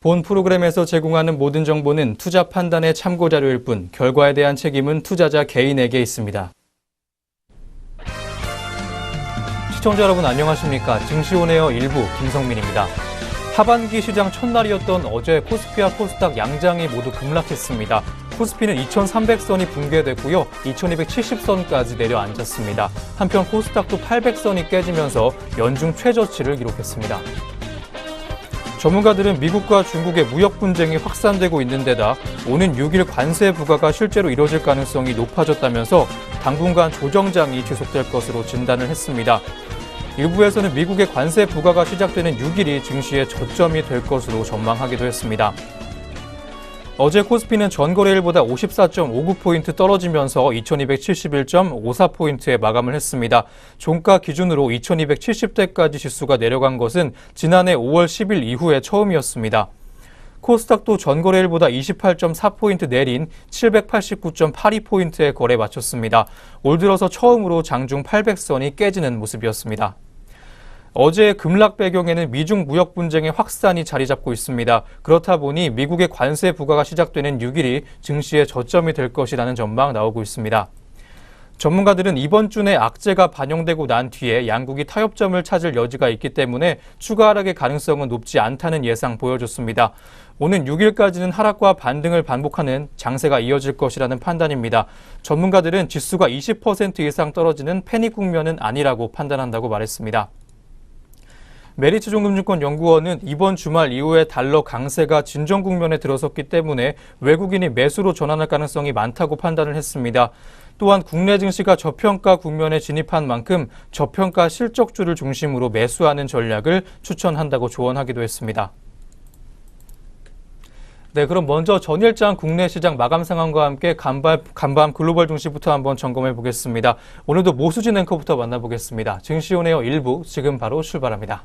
본 프로그램에서 제공하는 모든 정보는 투자 판단의 참고 자료일 뿐 결과에 대한 책임은 투자자 개인에게 있습니다. 시청자 여러분 안녕하십니까? 증시온에어 일부 김성민입니다. 하반기 시장 첫날이었던 어제 코스피와 코스닥 양장이 모두 급락했습니다. 코스피는 2,300선이 붕괴됐고요. 2,270선까지 내려앉았습니다. 한편 코스닥도 800선이 깨지면서 연중 최저치를 기록했습니다. 전문가들은 미국과 중국의 무역 분쟁이 확산되고 있는 데다 오는 6일 관세 부과가 실제로 이뤄질 가능성이 높아졌다면서 당분간 조정장이 지속될 것으로 진단을 했습니다. 일부에서는 미국의 관세 부과가 시작되는 6일이 증시의 저점이 될 것으로 전망하기도 했습니다. 어제 코스피는 전거래일보다 54.59포인트 떨어지면서 2271.54포인트에 마감을 했습니다. 종가 기준으로 2270대까지 지수가 내려간 것은 지난해 5월 10일 이후에 처음이었습니다. 코스닥도 전거래일보다 28.4포인트 내린 789.82포인트에 거래 마쳤습니다. 올 들어서 처음으로 장중 800선이 깨지는 모습이었습니다. 어제 급락 배경에는 미중 무역 분쟁의 확산이 자리 잡고 있습니다. 그렇다 보니 미국의 관세 부과가 시작되는 6일이 증시의 저점이 될 것이라는 전망 나오고 있습니다. 전문가들은 이번 주 내 악재가 반영되고 난 뒤에 양국이 타협점을 찾을 여지가 있기 때문에 추가 하락의 가능성은 높지 않다는 예상 보여줬습니다. 오는 6일까지는 하락과 반등을 반복하는 장세가 이어질 것이라는 판단입니다. 전문가들은 지수가 20% 이상 떨어지는 패닉 국면은 아니라고 판단한다고 말했습니다. 메리츠 종금증권 연구원은 이번 주말 이후에 달러 강세가 진정 국면에 들어섰기 때문에 외국인이 매수로 전환할 가능성이 많다고 판단을 했습니다. 또한 국내 증시가 저평가 국면에 진입한 만큼 저평가 실적주를 중심으로 매수하는 전략을 추천한다고 조언하기도 했습니다. 네, 그럼 먼저 전일장 국내 시장 마감 상황과 함께 간밤 글로벌 증시부터 한번 점검해 보겠습니다. 오늘도 모수진 앵커부터 만나보겠습니다. 증시온에어 일부 지금 바로 출발합니다.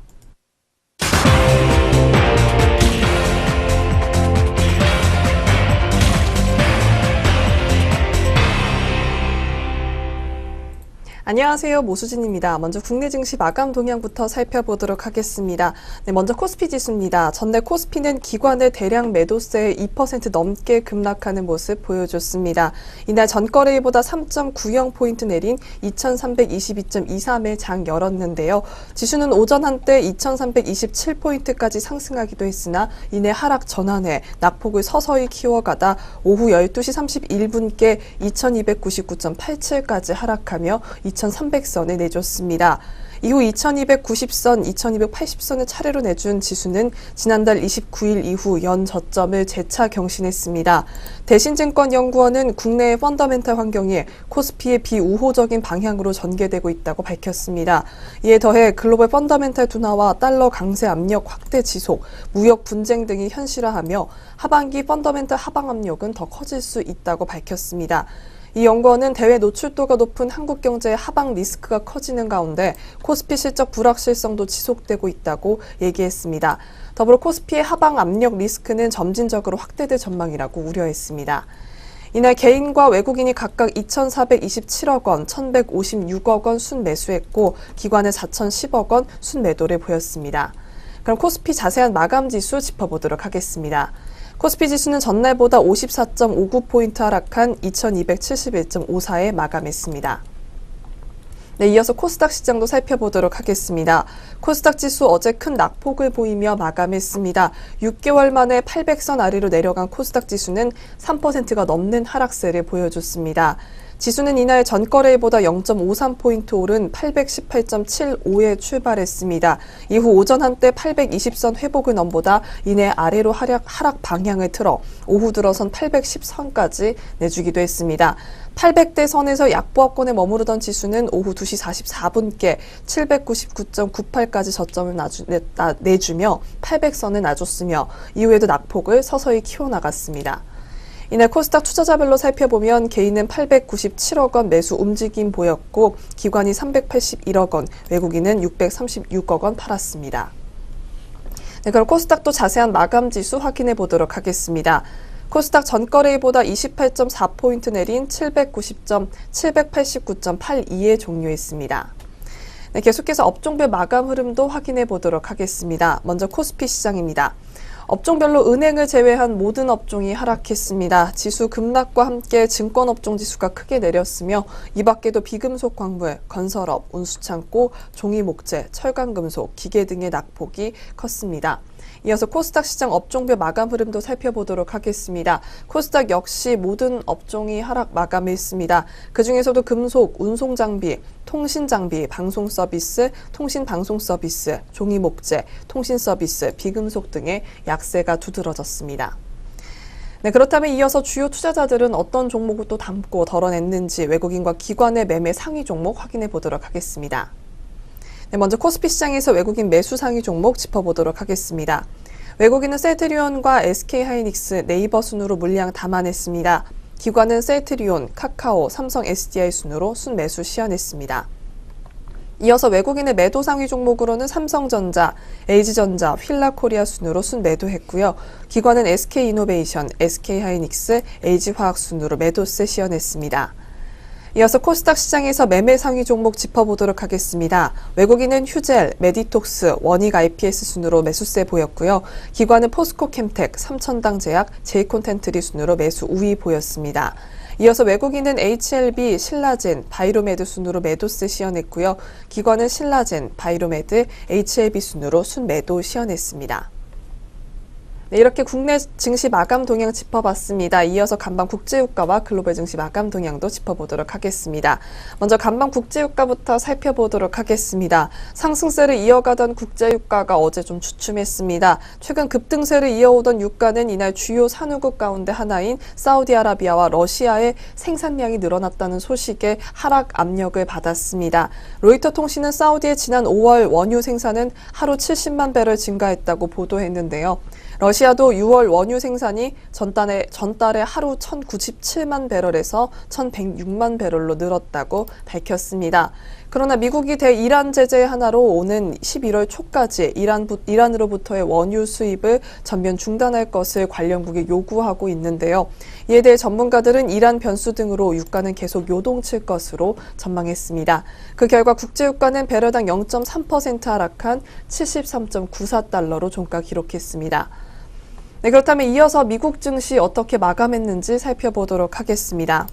안녕하세요. 모수진입니다. 먼저 국내 증시 마감 동향부터 살펴보도록 하겠습니다. 네, 먼저 코스피 지수입니다. 전날 코스피는 기관의 대량 매도세에 2% 넘게 급락하는 모습 보여줬습니다. 이날 전거래일보다 3.90포인트 내린 2322.23에 장 열었는데요. 지수는 오전 한때 2327포인트까지 상승하기도 했으나 이내 하락 전환에 낙폭을 서서히 키워가다 오후 12시 31분께 2299.87까지 하락하며 2300선을 내줬습니다. 이후 2290선, 2280선을 차례로 내준 지수는 지난달 29일 이후 연 저점을 재차 경신했습니다. 대신증권연구원은 국내의 펀더멘탈 환경이 코스피의 비우호적인 방향으로 전개되고 있다고 밝혔습니다. 이에 더해 글로벌 펀더멘탈 둔화와 달러 강세 압력 확대 지속, 무역 분쟁 등이 현실화하며 하반기 펀더멘탈 하방 압력은 더 커질 수 있다고 밝혔습니다. 이 연구원은 대외 노출도가 높은 한국 경제의 하방 리스크가 커지는 가운데 코스피 실적 불확실성도 지속되고 있다고 얘기했습니다. 더불어 코스피의 하방 압력 리스크는 점진적으로 확대될 전망이라고 우려했습니다. 이날 개인과 외국인이 각각 2,427억 원, 1,156억 원 순매수했고 기관은 4,010억 원 순매도를 보였습니다. 그럼 코스피 자세한 마감 지수 짚어보도록 하겠습니다. 코스피 지수는 전날보다 54.59포인트 하락한 2271.54에 마감했습니다. 네, 이어서 코스닥 시장도 살펴보도록 하겠습니다. 코스닥 지수 어제 큰 낙폭을 보이며 마감했습니다. 6개월 만에 800선 아래로 내려간 코스닥 지수는 3%가 넘는 하락세를 보여줬습니다. 지수는 이날 전거래일보다 0.53포인트 오른 818.75에 출발했습니다. 이후 오전 한때 820선 회복을 넘보다 이내 아래로 하락 방향을 틀어 오후 들어선 810선까지 내주기도 했습니다. 800대 선에서 약보합권에 머무르던 지수는 오후 2시 44분께 799.98까지 저점을 내주며 800선을 놔줬으며 이후에도 낙폭을 서서히 키워나갔습니다. 이날 코스닥 투자자별로 살펴보면 개인은 897억 원 매수 움직임 보였고 기관이 381억 원, 외국인은 636억 원 팔았습니다. 네, 그럼 코스닥도 자세한 마감 지수 확인해 보도록 하겠습니다. 코스닥 전거래일보다 28.4포인트 내린 789.82에 종료했습니다. 네, 계속해서 업종별 마감 흐름도 확인해 보도록 하겠습니다. 먼저 코스피 시장입니다. 업종별로 은행을 제외한 모든 업종이 하락했습니다. 지수 급락과 함께 증권업종 지수가 크게 내렸으며 이 밖에도 비금속 광물, 건설업, 운수창고, 종이목재, 철강금속, 기계 등의 낙폭이 컸습니다. 이어서 코스닥 시장 업종별 마감 흐름도 살펴보도록 하겠습니다. 코스닥 역시 모든 업종이 하락 마감했습니다. 그중에서도 금속, 운송장비, 통신장비, 방송서비스, 통신방송서비스, 종이목재, 통신서비스, 비금속 등의 약세가 두드러졌습니다. 네, 그렇다면 이어서 주요 투자자들은 어떤 종목을 또 담고 덜어냈는지 외국인과 기관의 매매 상위 종목 확인해 보도록 하겠습니다. 네, 먼저 코스피 시장에서 외국인 매수 상위 종목 짚어보도록 하겠습니다. 외국인은 셀트리온과 SK하이닉스, 네이버 순으로 물량 담아냈습니다. 기관은 셀트리온, 카카오, 삼성 SDI 순으로 순매수 시연했습니다. 이어서 외국인의 매도 상위 종목으로는 삼성전자, LG전자, 휠라코리아 순으로 순매도했고요. 기관은 SK이노베이션, SK하이닉스, LG화학 순으로 매도세 시연했습니다. 이어서 코스닥 시장에서 매매 상위 종목 짚어보도록 하겠습니다. 외국인은 휴젤, 메디톡스, 원익 IPS 순으로 매수세 보였고요. 기관은 포스코캠텍, 삼천당제약, 제이콘텐트리 순으로 매수 우위 보였습니다. 이어서 외국인은 HLB, 신라젠, 바이로메드 순으로 매도세 시연했고요. 기관은 신라젠, 바이로메드, HLB 순으로 순매도 시연했습니다. 네, 이렇게 국내 증시 마감 동향 짚어봤습니다. 이어서 간밤 국제유가와 글로벌 증시 마감 동향도 짚어보도록 하겠습니다. 먼저 간밤 국제유가부터 살펴보도록 하겠습니다. 상승세를 이어가던 국제유가가 어제 좀 주춤했습니다. 최근 급등세를 이어오던 유가는 이날 주요 산유국 가운데 하나인 사우디아라비아와 러시아의 생산량이 늘어났다는 소식에 하락 압력을 받았습니다. 로이터 통신은 사우디의 지난 5월 원유 생산은 하루 70만 배럴 증가했다고 보도했는데요. 러시아도 6월 원유 생산이 전달에 하루 1,097만 배럴에서 1,106만 배럴로 늘었다고 밝혔습니다. 그러나 미국이 대이란 제재 하나로 오는 11월 초까지 이란으로부터의 원유 수입을 전면 중단할 것을 관련국에 요구하고 있는데요. 이에 대해 전문가들은 이란 변수 등으로 유가는 계속 요동칠 것으로 전망했습니다. 그 결과 국제유가는 배럴당 0.3% 하락한 73.94달러로 종가 기록했습니다. 네, 그렇다면 이어서 미국 증시 어떻게 마감했는지 살펴보도록 하겠습니다.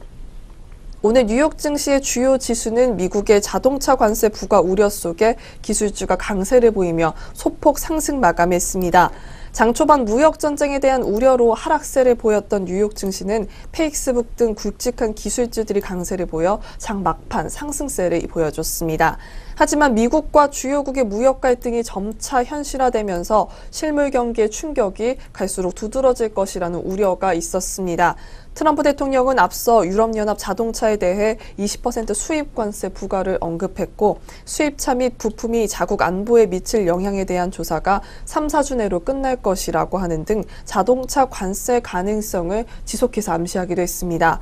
오늘 뉴욕 증시의 주요 지수는 미국의 자동차 관세 부과 우려 속에 기술주가 강세를 보이며 소폭 상승 마감했습니다. 장 초반 무역 전쟁에 대한 우려로 하락세를 보였던 뉴욕 증시는 페이스북 등 굵직한 기술주들이 강세를 보여 장 막판 상승세를 보여줬습니다. 하지만 미국과 주요국의 무역 갈등이 점차 현실화되면서 실물 경기의 충격이 갈수록 두드러질 것이라는 우려가 있었습니다. 트럼프 대통령은 앞서 유럽연합 자동차에 대해 20% 수입 관세 부과를 언급했고 수입차 및 부품이 자국 안보에 미칠 영향에 대한 조사가 3, 4주 내로 끝날 것이라고 하는 등 자동차 관세 가능성을 지속해서 암시하기도 했습니다.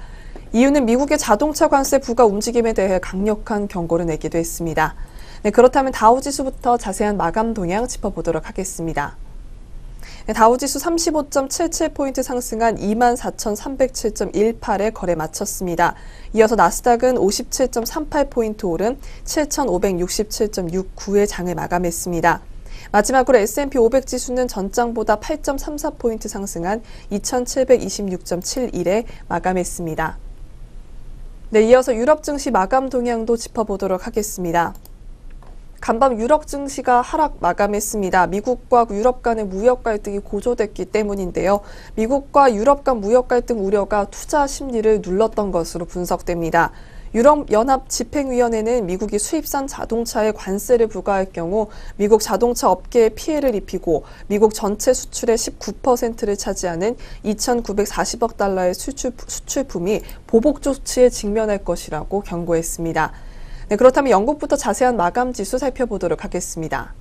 이유는 미국의 자동차 관세 부과 움직임에 대해 강력한 경고를 내기도 했습니다. 네, 그렇다면 다우지수부터 자세한 마감 동향 짚어보도록 하겠습니다. 네, 다우지수 35.77포인트 상승한 24,307.18에 거래 마쳤습니다. 이어서 나스닥은 57.38포인트 오른 7,567.69의 장을 마감했습니다. 마지막으로 S&P 500 지수는 전장보다 8.34포인트 상승한 2,726.71에 마감했습니다. 네, 이어서 유럽 증시 마감 동향도 짚어보도록 하겠습니다. 간밤 유럽 증시가 하락 마감했습니다. 미국과 유럽 간의 무역 갈등이 고조됐기 때문인데요. 미국과 유럽 간 무역 갈등 우려가 투자 심리를 눌렀던 것으로 분석됩니다. 유럽연합 집행위원회는 미국이 수입산 자동차에 관세를 부과할 경우 미국 자동차 업계에 피해를 입히고 미국 전체 수출의 19%를 차지하는 2,940억 달러의 수출품이 보복 조치에 직면할 것이라고 경고했습니다. 네, 그렇다면 영국부터 자세한 마감 지수 살펴보도록 하겠습니다.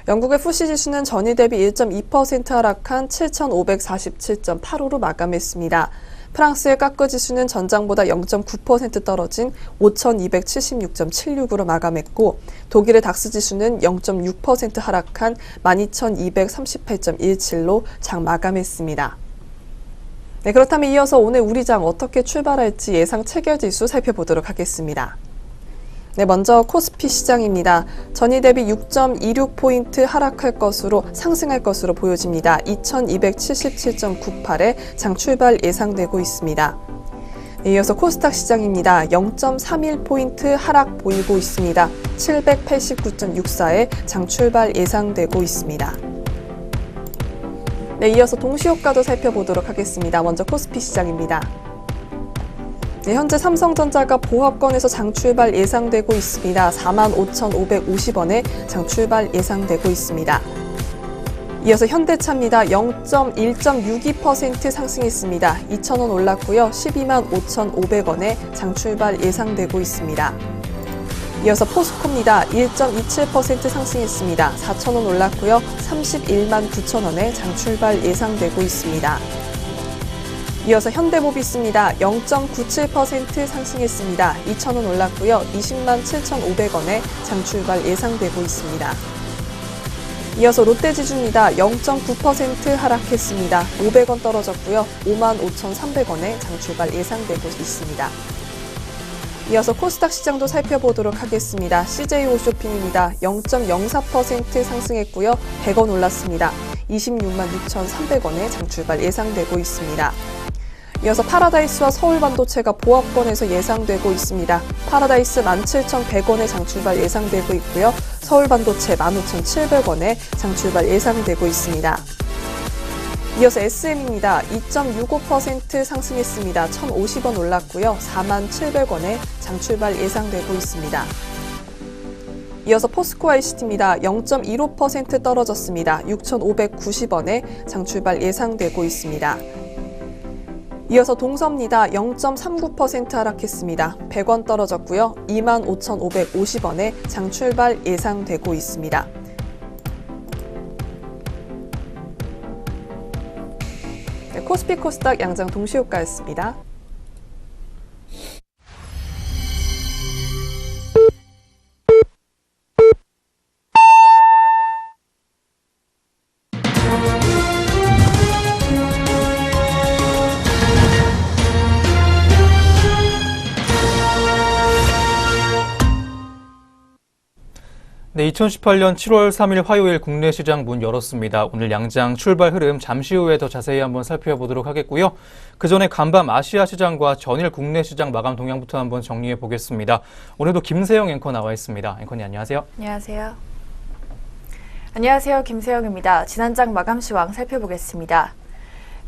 영국의 FTSE 지수는 전일 대비 1.2% 하락한 7,547.85로 마감했습니다. 프랑스의 까끄 지수는 전장보다 0.9% 떨어진 5,276.76으로 마감했고 독일의 닥스 지수는 0.6% 하락한 12,238.17로 장 마감했습니다. 네, 그렇다면 이어서 오늘 우리 장 어떻게 출발할지 예상 체결 지수 살펴보도록 하겠습니다. 네, 먼저 코스피 시장입니다. 전일 대비 6.26포인트 상승할 것으로 보여집니다. 2277.98에 장 출발 예상되고 있습니다. 네, 이어서 코스닥 시장입니다. 0.31포인트 하락 보이고 있습니다. 789.64에 장 출발 예상되고 있습니다. 네, 이어서 동시효과도 살펴보도록 하겠습니다. 먼저 코스피 시장입니다. 네, 현재 삼성전자가 보합권에서 장 출발 예상되고 있습니다. 45,550원에 장 출발 예상되고 있습니다. 이어서 현대차입니다. 1.62% 상승했습니다. 2,000원 올랐고요. 125,500원에 장 출발 예상되고 있습니다. 이어서 포스코입니다. 1.27% 상승했습니다. 4,000원 올랐고요. 319,000원에 장 출발 예상되고 있습니다. 이어서 현대모비스입니다. 0.97% 상승했습니다. 2,000원 올랐고요. 207,500원에 장 출발 예상되고 있습니다. 이어서 롯데지주입니다. 0.9% 하락했습니다. 500원 떨어졌고요. 55,300원에 장 출발 예상되고 있습니다. 이어서 코스닥 시장도 살펴보도록 하겠습니다. CJ 홈쇼핑입니다. 0.04% 상승했고요. 100원 올랐습니다. 266,300원에 장 출발 예상되고 있습니다. 이어서 파라다이스와 서울반도체가 보합권에서 예상되고 있습니다. 파라다이스 17,100원에 장 출발 예상되고 있고요. 서울반도체 15,700원에 장 출발 예상되고 있습니다. 이어서 SM입니다. 2.65% 상승했습니다. 1,050원 올랐고요. 47,000원에 장 출발 예상되고 있습니다. 이어서 포스코 ICT입니다. 0.15% 떨어졌습니다. 6,590원에 장 출발 예상되고 있습니다. 이어서 동서입니다. 0.39% 하락했습니다. 100원 떨어졌고요. 25,550원에 장 출발 예상되고 있습니다. 네, 코스피 코스닥 양장 동시효과였습니다. 네, 2018년 7월 3일 화요일 국내 시장 문 열었습니다. 오늘 양장 출발 흐름 잠시 후에 더 자세히 한번 살펴보도록 하겠고요. 그 전에 간밤 아시아 시장과 전일 국내 시장 마감 동향부터 한번 정리해 보겠습니다. 오늘도 김세영 앵커 나와 있습니다. 앵커님 안녕하세요. 안녕하세요. 안녕하세요. 김세영입니다. 지난장 마감 시황 살펴보겠습니다.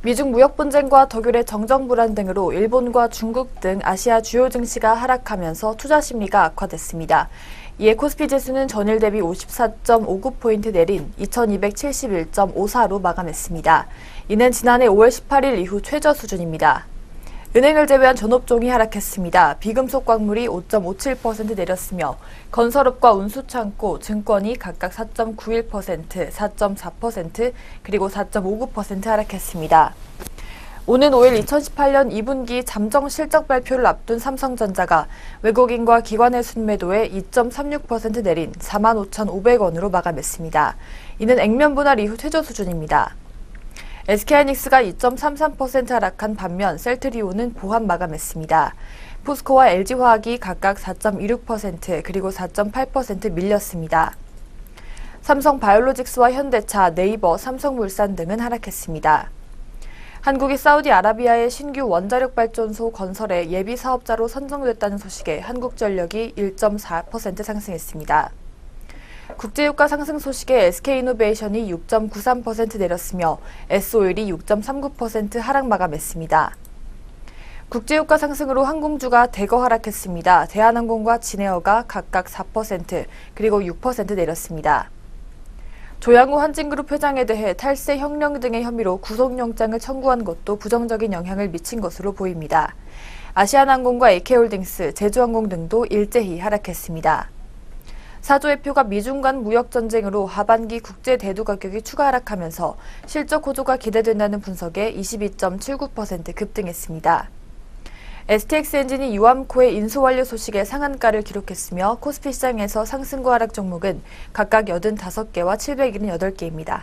미중 무역 분쟁과 독일의 정정 불안 등으로 일본과 중국 등 아시아 주요 증시가 하락하면서 투자 심리가 악화됐습니다. 이에 코스피 지수는 전일 대비 54.59포인트 내린 2271.54로 마감했습니다. 이는 지난해 5월 18일 이후 최저 수준입니다. 은행을 제외한 전업종이 하락했습니다. 비금속 광물이 5.57% 내렸으며 건설업과 운수창고, 증권이 각각 4.91%, 4.4%, 그리고 4.59% 하락했습니다. 오는 5일 2018년 2분기 잠정 실적 발표를 앞둔 삼성전자가 외국인과 기관의 순매도에 2.36% 내린 45,500원으로 마감했습니다. 이는 액면 분할 이후 최저 수준입니다. SK하이닉스가 2.33% 하락한 반면 셀트리온은 보합 마감했습니다. 포스코와 LG화학이 각각 4.26% 그리고 4.8% 밀렸습니다. 삼성바이오로직스와 현대차, 네이버, 삼성물산 등은 하락했습니다. 한국이 사우디아라비아의 신규 원자력 발전소 건설에 예비 사업자로 선정됐다는 소식에 한국전력이 1.4% 상승했습니다. 국제유가 상승 소식에 SK이노베이션이 6.93% 내렸으며 S오일이 6.39% 하락 마감했습니다. 국제유가 상승으로 항공주가 대거 하락했습니다. 대한항공과 진에어가 각각 4% 그리고 6% 내렸습니다. 조양호 한진그룹 회장에 대해 탈세 형령 등의 혐의로 구속영장을 청구한 것도 부정적인 영향을 미친 것으로 보입니다. 아시아나항공과 AK홀딩스, 제주항공 등도 일제히 하락했습니다. 사조회표가 미중 간 무역전쟁으로 하반기 국제 대두 가격이 추가 하락하면서 실적 호조가 기대된다는 분석에 22.79% 급등했습니다. STX엔진이 유암코의 인수완료 소식에 상한가를 기록했으며 코스피 시장에서 상승과 하락 종목은 각각 85개와 778개입니다.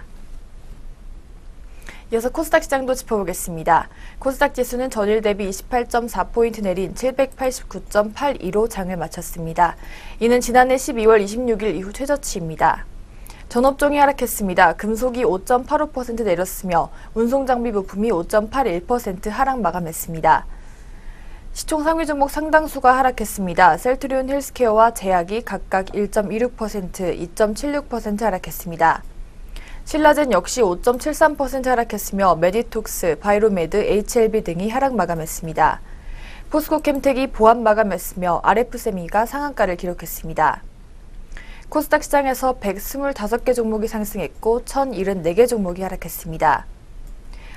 이어서 코스닥 시장도 짚어보겠습니다. 코스닥 지수는 전일 대비 28.4포인트 내린 789.82로 장을 마쳤습니다. 이는 지난해 12월 26일 이후 최저치입니다. 전업종이 하락했습니다. 금속이 5.85% 내렸으며 운송장비 부품이 5.81% 하락 마감했습니다. 시총 상위 종목 상당수가 하락했습니다. 셀트리온 헬스케어와 제약이 각각 1.26%, 2.76% 하락했습니다. 신라젠 역시 5.73% 하락했으며 메디톡스, 바이로메드, HLB 등이 하락 마감했습니다. 포스코캠텍이 보합 마감했으며 RF세미가 상한가를 기록했습니다. 코스닥 시장에서 125개 종목이 상승했고 1,074개 종목이 하락했습니다.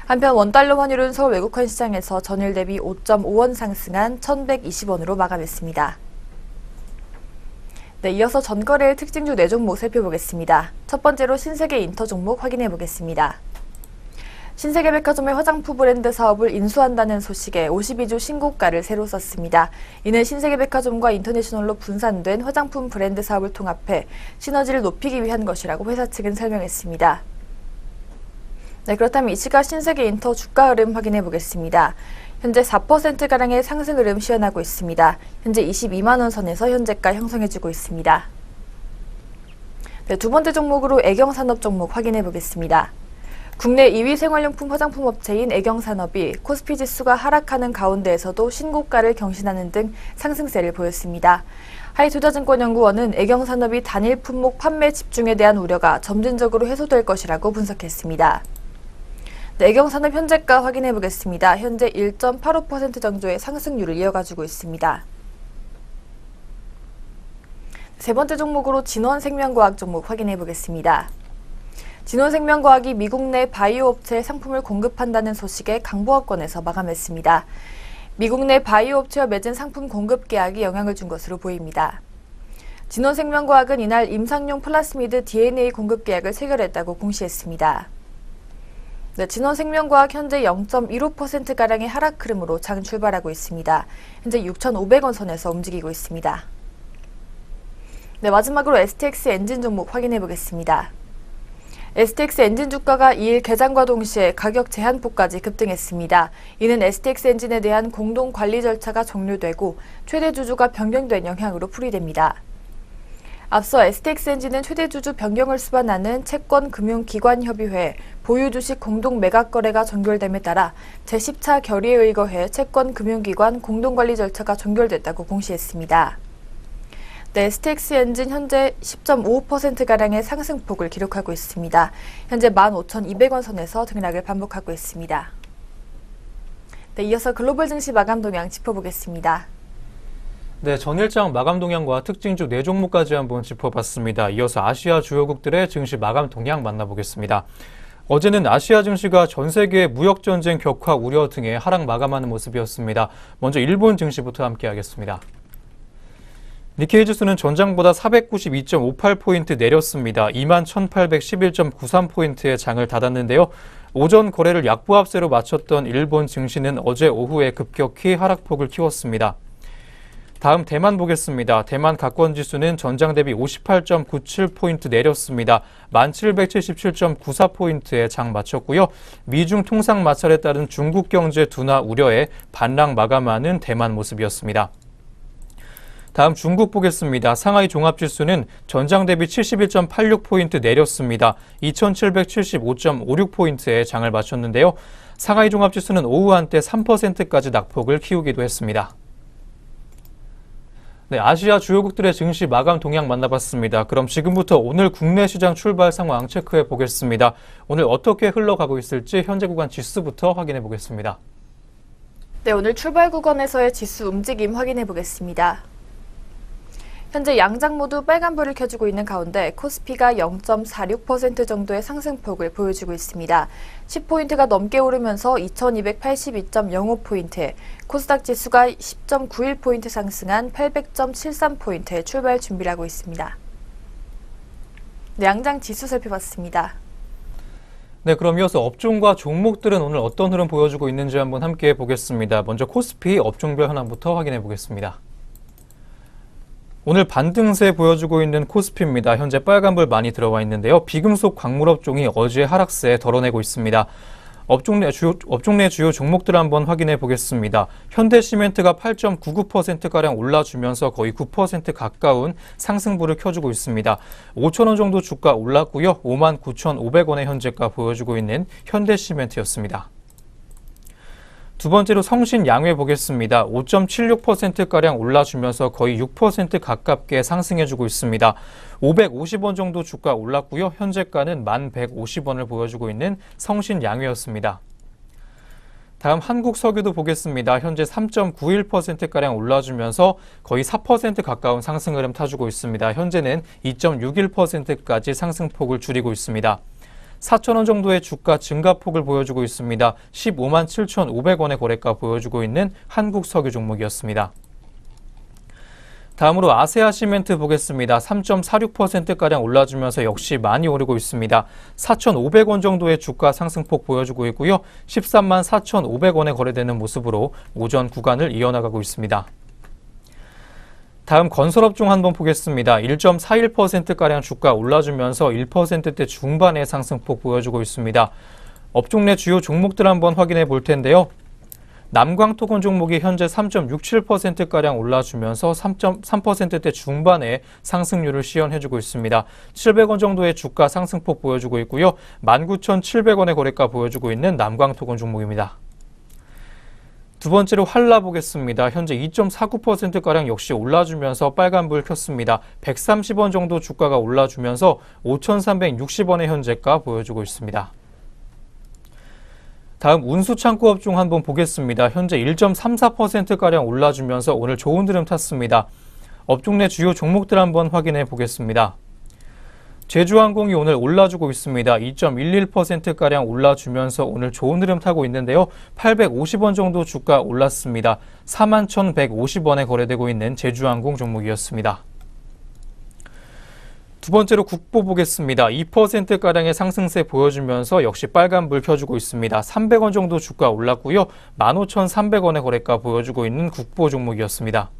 한편 원달러 환율은 서울 외국환 시장에서 전일 대비 5.5원 상승한 1,120원으로 마감했습니다. 네, 이어서 전거래일 특징주 4종목 살펴보겠습니다. 첫 번째로 신세계 인터 종목 확인해 보겠습니다. 신세계백화점의 화장품 브랜드 사업을 인수한다는 소식에 52주 신고가를 새로 썼습니다. 이는 신세계백화점과 인터내셔널로 분산된 화장품 브랜드 사업을 통합해 시너지를 높이기 위한 것이라고 회사 측은 설명했습니다. 네, 그렇다면 이 시각 신세계인터 주가 흐름 확인해 보겠습니다. 현재 4%가량의 상승 흐름 시현하고 있습니다. 현재 22만 원 선에서 현재가 형성해지고 있습니다. 네, 두 번째 종목으로 애경산업 종목 확인해 보겠습니다. 국내 2위 생활용품 화장품 업체인 애경산업이 코스피 지수가 하락하는 가운데에서도 신고가를 경신하는 등 상승세를 보였습니다. 하이투자증권연구원은 애경산업이 단일 품목 판매 집중에 대한 우려가 점진적으로 해소될 것이라고 분석했습니다. 네, 애경산업 현재가 확인해 보겠습니다. 현재 1.85% 정도의 상승률을 이어가지고 있습니다. 세 번째 종목으로 진원생명과학 종목 확인해 보겠습니다. 진원생명과학이 미국 내 바이오 업체에 상품을 공급한다는 소식에 강보학권에서 마감했습니다. 미국 내 바이오 업체와 맺은 상품 공급 계약이 영향을 준 것으로 보입니다. 진원생명과학은 이날 임상용 플라스미드 DNA 공급 계약을 체결했다고 공시했습니다. 네, 진원생명과학 현재 0.15%가량의 하락 흐름으로 장 출발하고 있습니다. 현재 6,500원 선에서 움직이고 있습니다. 네, 마지막으로 STX 엔진 종목 확인해 보겠습니다. STX 엔진 주가가 2일 개장과 동시에 가격 제한폭까지 급등했습니다. 이는 STX 엔진에 대한 공동 관리 절차가 종료되고 최대 주주가 변경된 영향으로 풀이됩니다. 앞서 STX 엔진은 최대 주주 변경을 수반하는 채권금융기관협의회 보유주식 공동 매각 거래가 종결됨에 따라 제10차 결의에 의거해 채권금융기관 공동관리 절차가 종결됐다고 공시했습니다. 네, STX 엔진 현재 10.55%가량의 상승폭을 기록하고 있습니다. 현재 15,200원 선에서 등락을 반복하고 있습니다. 네, 이어서 글로벌 증시 마감 동향 짚어보겠습니다. 네, 전일장 마감 동향과 특징주 4종목까지 한번 짚어봤습니다. 이어서 아시아 주요국들의 증시 마감 동향 만나보겠습니다. 어제는 아시아 증시가 전 세계 무역전쟁 격화 우려 등의 하락 마감하는 모습이었습니다. 먼저 일본 증시부터 함께하겠습니다. 니케이 지수는 전장보다 492.58포인트 내렸습니다. 21,811.93포인트의 장을 닫았는데요. 오전 거래를 약보합세로 마쳤던 일본 증시는 어제 오후에 급격히 하락폭을 키웠습니다. 다음 대만 보겠습니다. 대만 가권지수는 전장 대비 58.97포인트 내렸습니다. 1777.94포인트에 장 마쳤고요. 미중 통상 마찰에 따른 중국 경제 둔화 우려에 반락 마감하는 대만 모습이었습니다. 다음 중국 보겠습니다. 상하이 종합지수는 전장 대비 71.86포인트 내렸습니다. 2775.56포인트에 장을 마쳤는데요. 상하이 종합지수는 오후 한때 3%까지 낙폭을 키우기도 했습니다. 네, 아시아 주요국들의 증시 마감 동향 만나봤습니다. 그럼 지금부터 오늘 국내 시장 출발 상황 체크해 보겠습니다. 오늘 어떻게 흘러가고 있을지 현재 구간 지수부터 확인해 보겠습니다. 네, 오늘 출발 구간에서의 지수 움직임 확인해 보겠습니다. 현재 양장 모두 빨간불을 켜주고 있는 가운데 코스피가 0.46% 정도의 상승폭을 보여주고 있습니다. 10포인트가 넘게 오르면서 2282.05포인트, 코스닥 지수가 10.91포인트 상승한 800.73포인트에 출발 준비를 하고 있습니다. 네, 양장 지수 살펴봤습니다. 네, 그럼 이어서 업종과 종목들은 오늘 어떤 흐름 보여주고 있는지 한번 함께 보겠습니다. 먼저 코스피 업종별 현황부터 확인해 보겠습니다. 오늘 반등세 보여주고 있는 코스피입니다. 현재 빨간불 많이 들어와 있는데요. 비금속 광물 업종이 어제 하락세 덜어내고 있습니다. 업종 내 주요 종목들 한번 확인해 보겠습니다. 현대시멘트가 8.99%가량 올라주면서 거의 9% 가까운 상승부를 켜주고 있습니다. 5,000원 정도 주가 올랐고요. 59,500원의 현재가 보여주고 있는 현대시멘트였습니다. 두 번째로 성신양회 보겠습니다. 5.76%가량 올라주면서 거의 6% 가깝게 상승해주고 있습니다. 550원 정도 주가 올랐고요. 현재가는 1,150원을 보여주고 있는 성신양회였습니다. 다음 한국석유도 보겠습니다. 현재 3.91%가량 올라주면서 거의 4% 가까운 상승 흐름 타주고 있습니다. 현재는 2.61%까지 상승폭을 줄이고 있습니다. 4,000원 정도의 주가 증가폭을 보여주고 있습니다. 15만 7,500원의 거래가 보여주고 있는 한국석유 종목이었습니다. 다음으로 아세아시멘트 보겠습니다. 3.46%가량 올라주면서 역시 많이 오르고 있습니다. 4,500원 정도의 주가 상승폭 보여주고 있고요. 13만 4,500원에 거래되는 모습으로 오전 구간을 이어나가고 있습니다. 다음 건설업종 한번 보겠습니다. 1.41%가량 주가 올라주면서 1%대 중반의 상승폭 보여주고 있습니다. 업종 내 주요 종목들 한번 확인해 볼 텐데요. 남광토건 종목이 현재 3.67%가량 올라주면서 3.3%대 중반의 상승률을 시현해주고 있습니다. 700원 정도의 주가 상승폭 보여주고 있고요. 19,700원의 거래가 보여주고 있는 남광토건 종목입니다. 두 번째로 한라 보겠습니다. 현재 2.49%가량 역시 올라주면서 빨간불 켰습니다. 130원 정도 주가가 올라주면서 5,360원의 현재가 보여주고 있습니다. 다음 운수창고 업종 한번 보겠습니다. 현재 1.34%가량 올라주면서 오늘 좋은 흐름 탔습니다. 업종 내 주요 종목들 한번 확인해 보겠습니다. 제주항공이 오늘 올라주고 있습니다. 2.11%가량 올라주면서 오늘 좋은 흐름 타고 있는데요. 850원 정도 주가 올랐습니다. 41,150원에 거래되고 있는 제주항공 종목이었습니다. 두 번째로 국보 보겠습니다. 2%가량의 상승세 보여주면서 역시 빨간불 켜주고 있습니다. 300원 정도 주가 올랐고요. 15,300원의 거래가 보여주고 있는 국보 종목이었습니다.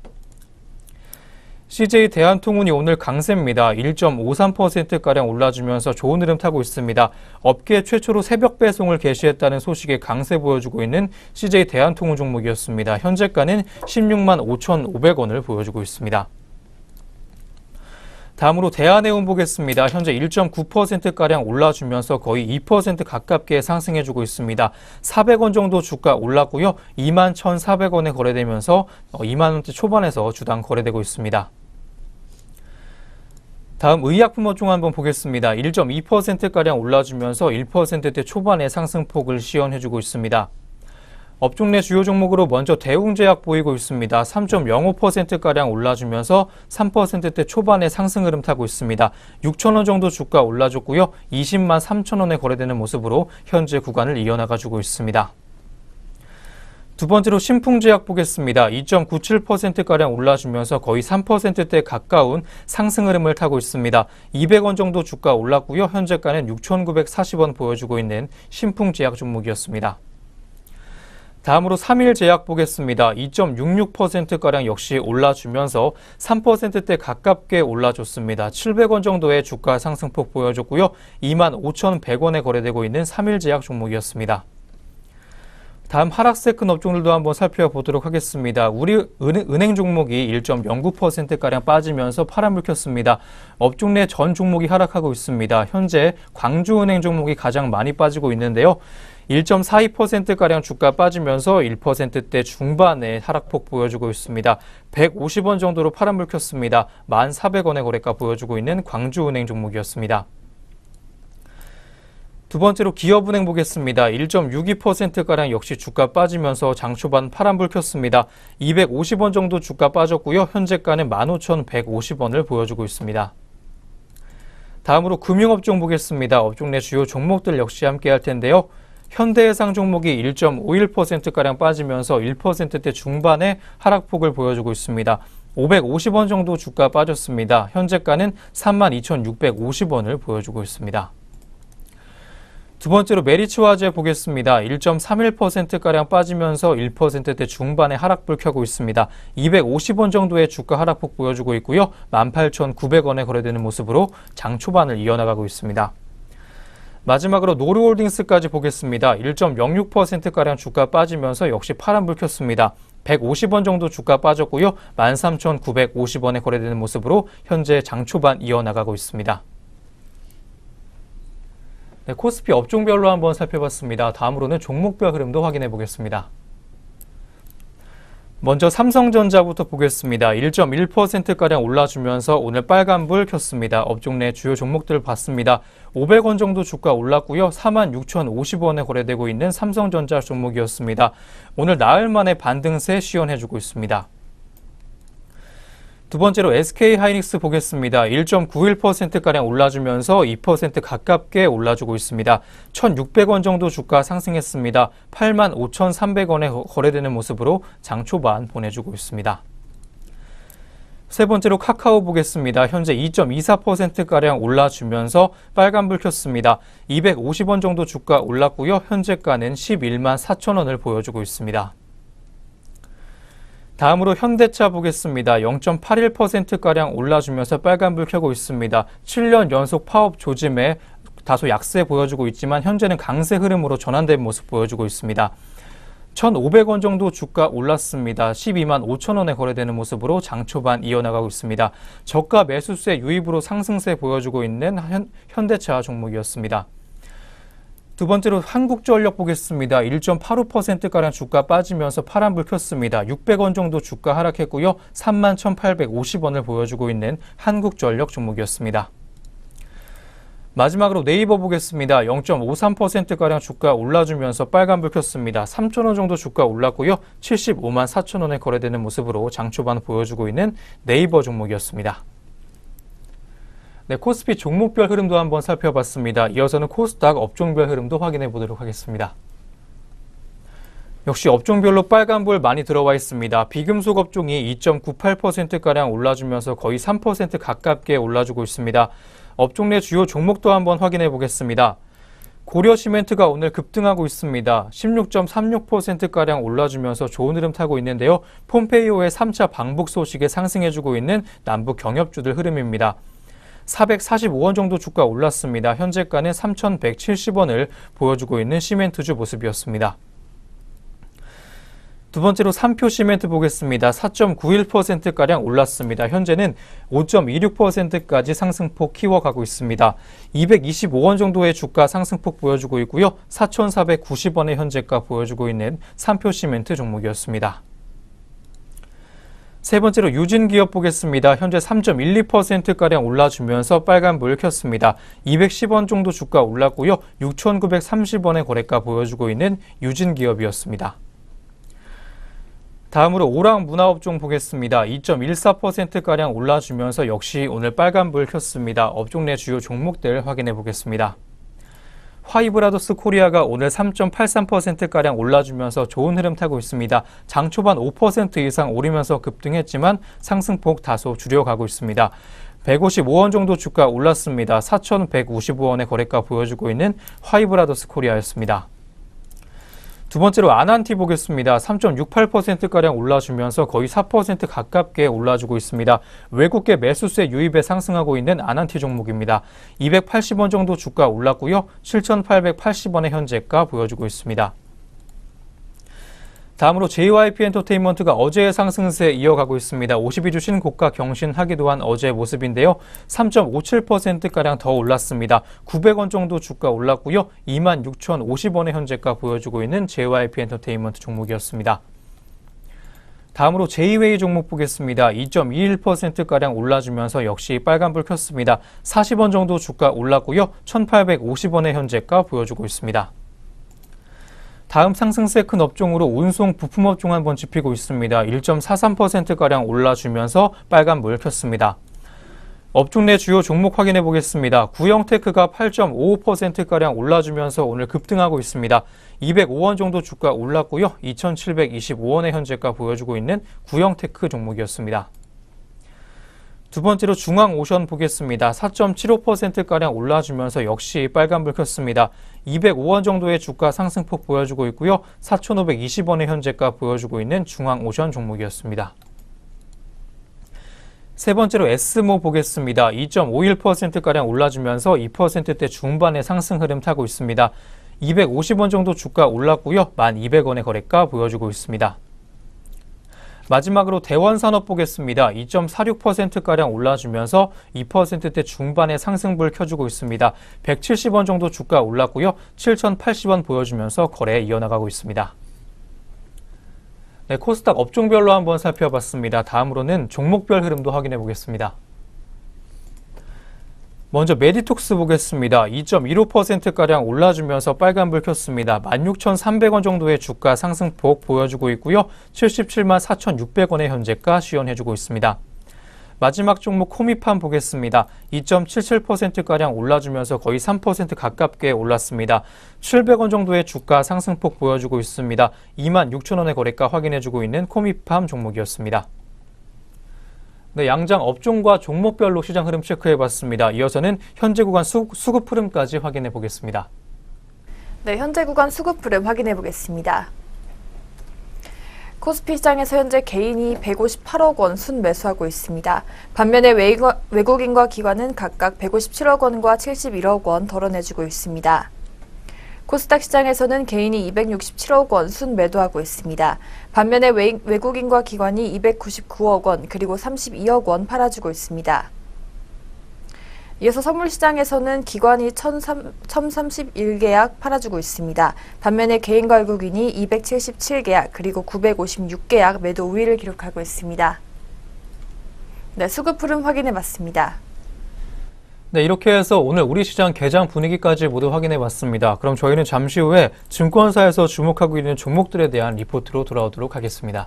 CJ 대한통운이 오늘 강세입니다. 1.53%가량 올라주면서 좋은 흐름 타고 있습니다. 업계 최초로 새벽 배송을 개시했다는 소식에 강세 보여주고 있는 CJ 대한통운 종목이었습니다. 현재가는 16만 5,500원을 보여주고 있습니다. 다음으로 대한해운 보겠습니다. 현재 1.9%가량 올라주면서 거의 2% 가깝게 상승해주고 있습니다. 400원 정도 주가 올랐고요. 21,400원에 거래되면서 2만원대 초반에서 주당 거래되고 있습니다. 다음 의약품 업종 한번 보겠습니다. 1.2%가량 올라주면서 1%대 초반의 상승폭을 시현해주고 있습니다. 업종 내 주요 종목으로 먼저 대웅제약 보이고 있습니다. 3.05%가량 올라주면서 3%대 초반의 상승 흐름 타고 있습니다. 6,000원 정도 주가 올라줬고요. 20만 3천원에 거래되는 모습으로 현재 구간을 이어나가주고 있습니다. 두 번째로 신풍제약 보겠습니다. 2.97%가량 올라주면서 거의 3%대 가까운 상승 흐름을 타고 있습니다. 200원 정도 주가 올랐고요. 현재가는 6,940원 보여주고 있는 신풍제약 종목이었습니다. 다음으로 삼일제약 보겠습니다. 2.66%가량 역시 올라주면서 3%대 가깝게 올라줬습니다. 700원 정도의 주가 상승폭 보여줬고요. 25,100원에 거래되고 있는 삼일제약 종목이었습니다. 다음 하락세 큰 업종들도 한번 살펴보도록 하겠습니다. 우리 은행 종목이 1.09%가량 빠지면서 파란불 켰습니다. 업종 내 전 종목이 하락하고 있습니다. 현재 광주은행 종목이 가장 많이 빠지고 있는데요. 1.42%가량 주가 빠지면서 1%대 중반의 하락폭 보여주고 있습니다. 150원 정도로 파란불 켰습니다. 1,400원의 거래가 보여주고 있는 광주은행 종목이었습니다. 두 번째로 기업은행 보겠습니다. 1.62%가량 역시 주가 빠지면서 장 초반 파란불 켰습니다. 250원 정도 주가 빠졌고요. 현재가는 15,150원을 보여주고 있습니다. 다음으로 금융업종 보겠습니다. 업종 내 주요 종목들 역시 함께 할 텐데요. 현대해상 종목이 1.51%가량 빠지면서 1%대 중반의 하락폭을 보여주고 있습니다. 550원 정도 주가 빠졌습니다. 현재가는 32,650원을 보여주고 있습니다. 두 번째로 메리츠화재 보겠습니다. 1.31%가량 빠지면서 1%대 중반의 하락불 켜고 있습니다. 250원 정도의 주가 하락폭 보여주고 있고요. 18,900원에 거래되는 모습으로 장 초반을 이어나가고 있습니다. 마지막으로 노르홀딩스까지 보겠습니다. 1.06%가량 주가 빠지면서 역시 파란불 켰습니다. 150원 정도 주가 빠졌고요. 13,950원에 거래되는 모습으로 현재 장 초반 이어나가고 있습니다. 네, 코스피 업종별로 한번 살펴봤습니다. 다음으로는 종목별 흐름도 확인해 보겠습니다. 먼저 삼성전자부터 보겠습니다. 1.1%가량 올라주면서 오늘 빨간불 켰습니다. 업종 내 주요 종목들 봤습니다. 500원 정도 주가 올랐고요. 46,050원에 거래되고 있는 삼성전자 종목이었습니다. 오늘 나흘 만에 반등세 시연해주고 있습니다. 두 번째로 SK하이닉스 보겠습니다. 1.91%가량 올라주면서 2% 가깝게 올라주고 있습니다. 1,600원 정도 주가 상승했습니다. 85,300원에 거래되는 모습으로 장 초반 보내주고 있습니다. 세 번째로 카카오 보겠습니다. 현재 2.24%가량 올라주면서 빨간불 켰습니다. 250원 정도 주가 올랐고요. 현재가는 11만 4천원을 보여주고 있습니다. 다음으로 현대차 보겠습니다. 0.81%가량 올라주면서 빨간불 켜고 있습니다. 7년 연속 파업 조짐에 다소 약세 보여주고 있지만 현재는 강세 흐름으로 전환된 모습 보여주고 있습니다. 1,500원 정도 주가 올랐습니다. 12만 5천원에 거래되는 모습으로 장 초반 이어나가고 있습니다. 저가 매수세 유입으로 상승세 보여주고 있는 현대차 종목이었습니다. 두 번째로 한국전력 보겠습니다. 1.85%가량 주가 빠지면서 파란불 켰습니다. 600원 정도 주가 하락했고요. 31,850원을 보여주고 있는 한국전력 종목이었습니다. 마지막으로 네이버 보겠습니다. 0.53%가량 주가 올라주면서 빨간불 켰습니다. 3,000원 정도 주가 올랐고요. 75만 4천원에 거래되는 모습으로 장 초반 보여주고 있는 네이버 종목이었습니다. 네, 코스피 종목별 흐름도 한번 살펴봤습니다. 이어서는 코스닥 업종별 흐름도 확인해 보도록 하겠습니다. 역시 업종별로 빨간불 많이 들어와 있습니다. 비금속 업종이 2.98%가량 올라주면서 거의 3% 가깝게 올라주고 있습니다. 업종 내 주요 종목도 한번 확인해 보겠습니다. 고려시멘트가 오늘 급등하고 있습니다. 16.36%가량 올라주면서 좋은 흐름 타고 있는데요. 폼페이오의 3차 방북 소식에 상승해주고 있는 남북 경협주들 흐름입니다. 445원 정도 주가 올랐습니다. 현재가는 3,170원을 보여주고 있는 시멘트주 모습이었습니다. 두 번째로 삼표시멘트 보겠습니다. 4.91%가량 올랐습니다. 현재는 5.26%까지 상승폭 키워가고 있습니다. 225원 정도의 주가 상승폭 보여주고 있고요. 4,490원의 현재가 보여주고 있는 삼표시멘트 종목이었습니다. 세 번째로 유진기업 보겠습니다. 현재 3.12%가량 올라주면서 빨간불 켰습니다. 210원 정도 주가 올랐고요. 6,930원의 거래가 보여주고 있는 유진기업이었습니다. 다음으로 오락문화업종 보겠습니다. 2.14%가량 올라주면서 역시 오늘 빨간불 켰습니다. 업종 내 주요 종목들 확인해 보겠습니다. 화이브라더스 코리아가 오늘 3.83%가량 올라주면서 좋은 흐름 타고 있습니다. 장 초반 5% 이상 오르면서 급등했지만 상승폭 다소 줄여가고 있습니다. 155원 정도 주가 올랐습니다. 4,155원의 거래가 보여주고 있는 화이브라더스 코리아였습니다. 두 번째로 아난티 보겠습니다. 3.68%가량 올라주면서 거의 4% 가깝게 올라주고 있습니다. 외국계 매수세 유입에 상승하고 있는 아난티 종목입니다. 280원 정도 주가 올랐고요. 7,880원의 현재가 보여주고 있습니다. 다음으로 JYP엔터테인먼트가 어제의 상승세 이어가고 있습니다. 52주 신고가 경신하기도 한 어제의 모습인데요. 3.57%가량 더 올랐습니다. 900원 정도 주가 올랐고요. 26,050원의 현재가 보여주고 있는 JYP엔터테인먼트 종목이었습니다. 다음으로 제이웨이 종목 보겠습니다. 2.21%가량 올라주면서 역시 빨간불 켰습니다. 40원 정도 주가 올랐고요. 1,850원의 현재가 보여주고 있습니다. 다음 상승세 큰 업종으로 운송 부품업종 한번 짚히고 있습니다. 1.43%가량 올라주면서 빨간불 켰습니다. 업종 내 주요 종목 확인해 보겠습니다. 구형테크가 8.55%가량 올라주면서 오늘 급등하고 있습니다. 205원 정도 주가 올랐고요. 2,725원의 현재가 보여주고 있는 구형테크 종목이었습니다. 두 번째로 중앙오션 보겠습니다. 4.75%가량 올라주면서 역시 빨간불 켰습니다. 205원 정도의 주가 상승폭 보여주고 있고요. 4,520원의 현재가 보여주고 있는 중앙오션 종목이었습니다. 세 번째로 S모 보겠습니다. 2.51%가량 올라주면서 2%대 중반의 상승 흐름 타고 있습니다. 250원 정도 주가 올랐고요. 1,200원의 거래가 보여주고 있습니다. 마지막으로 대원산업 보겠습니다. 2.46%가량 올라주면서 2%대 중반의 상승불 켜주고 있습니다. 170원 정도 주가 올랐고요. 7,080원 보여주면서 거래 이어나가고 있습니다. 네, 코스닥 업종별로 한번 살펴봤습니다. 다음으로는 종목별 흐름도 확인해 보겠습니다. 먼저 메디톡스 보겠습니다. 2.15%가량 올라주면서 빨간불 켰습니다. 16,300원 정도의 주가 상승폭 보여주고 있고요. 77만 4,600원의 현재가 시연해주고 있습니다. 마지막 종목 코미팜 보겠습니다. 2.77%가량 올라주면서 거의 3% 가깝게 올랐습니다. 700원 정도의 주가 상승폭 보여주고 있습니다. 26,000원의 거래가 확인해주고 있는 코미팜 종목이었습니다. 네, 양장 업종과 종목별로 시장 흐름 체크해봤습니다. 이어서는 현재 구간 수급 흐름까지 확인해 보겠습니다. 네, 현재 구간 수급 흐름 확인해 보겠습니다. 코스피 시장에서 현재 개인이 158억 원 순매수하고 있습니다. 반면에 외국인과 기관은 각각 157억 원과 71억 원 덜어내주고 있습니다. 코스닥 시장에서는 개인이 267억 원 순매도하고 있습니다. 반면에 외국인과 기관이 299억 원 그리고 32억 원 팔아주고 있습니다. 이어서 선물시장에서는 기관이 1031계약 팔아주고 있습니다. 반면에 개인과 외국인이 277계약 그리고 956계약 매도 우위를 기록하고 있습니다. 네, 수급 흐름 확인해봤습니다. 네, 이렇게 해서 오늘 우리 시장 개장 분위기까지 모두 확인해봤습니다. 그럼 저희는 잠시 후에 증권사에서 주목하고 있는 종목들에 대한 리포트로 돌아오도록 하겠습니다.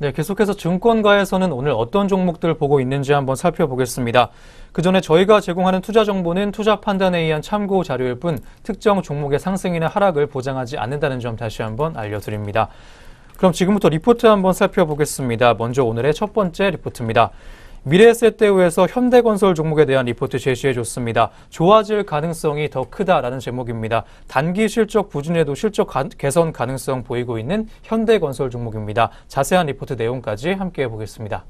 네, 계속해서 증권가에서는 오늘 어떤 종목들 보고 있는지 한번 살펴보겠습니다. 그 전에 저희가 제공하는 투자 정보는 투자 판단에 의한 참고 자료일 뿐 특정 종목의 상승이나 하락을 보장하지 않는다는 점 다시 한번 알려드립니다. 그럼 지금부터 리포트 한번 살펴보겠습니다. 먼저 오늘의 첫 번째 리포트입니다. 미래에셋대우에서 현대건설 종목에 대한 리포트 제시해줬습니다. 좋아질 가능성이 더 크다라는 제목입니다. 단기 실적 부진에도 실적 개선 가능성 보이고 있는 현대건설 종목입니다. 자세한 리포트 내용까지 함께 해보겠습니다.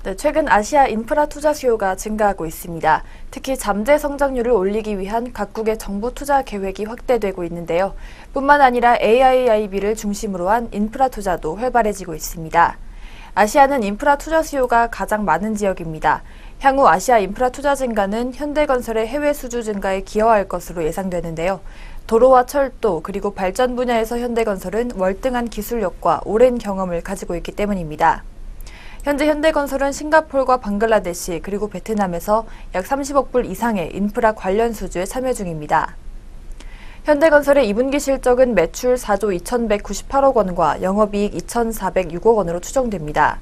네, 최근 아시아 인프라 투자 수요가 증가하고 있습니다. 특히 잠재 성장률을 올리기 위한 각국의 정부 투자 계획이 확대되고 있는데요. 뿐만 아니라 AIIB를 중심으로 한 인프라 투자도 활발해지고 있습니다. 아시아는 인프라 투자 수요가 가장 많은 지역입니다. 향후 아시아 인프라 투자 증가는 현대건설의 해외 수주 증가에 기여할 것으로 예상되는데요. 도로와 철도 그리고 발전 분야에서 현대건설은 월등한 기술력과 오랜 경험을 가지고 있기 때문입니다. 현재 현대건설은 싱가포르와 방글라데시 그리고 베트남에서 약 30억 불 이상의 인프라 관련 수주에 참여 중입니다. 현대건설의 2분기 실적은 매출 4조 2,198억 원과 영업이익 2,406억 원으로 추정됩니다.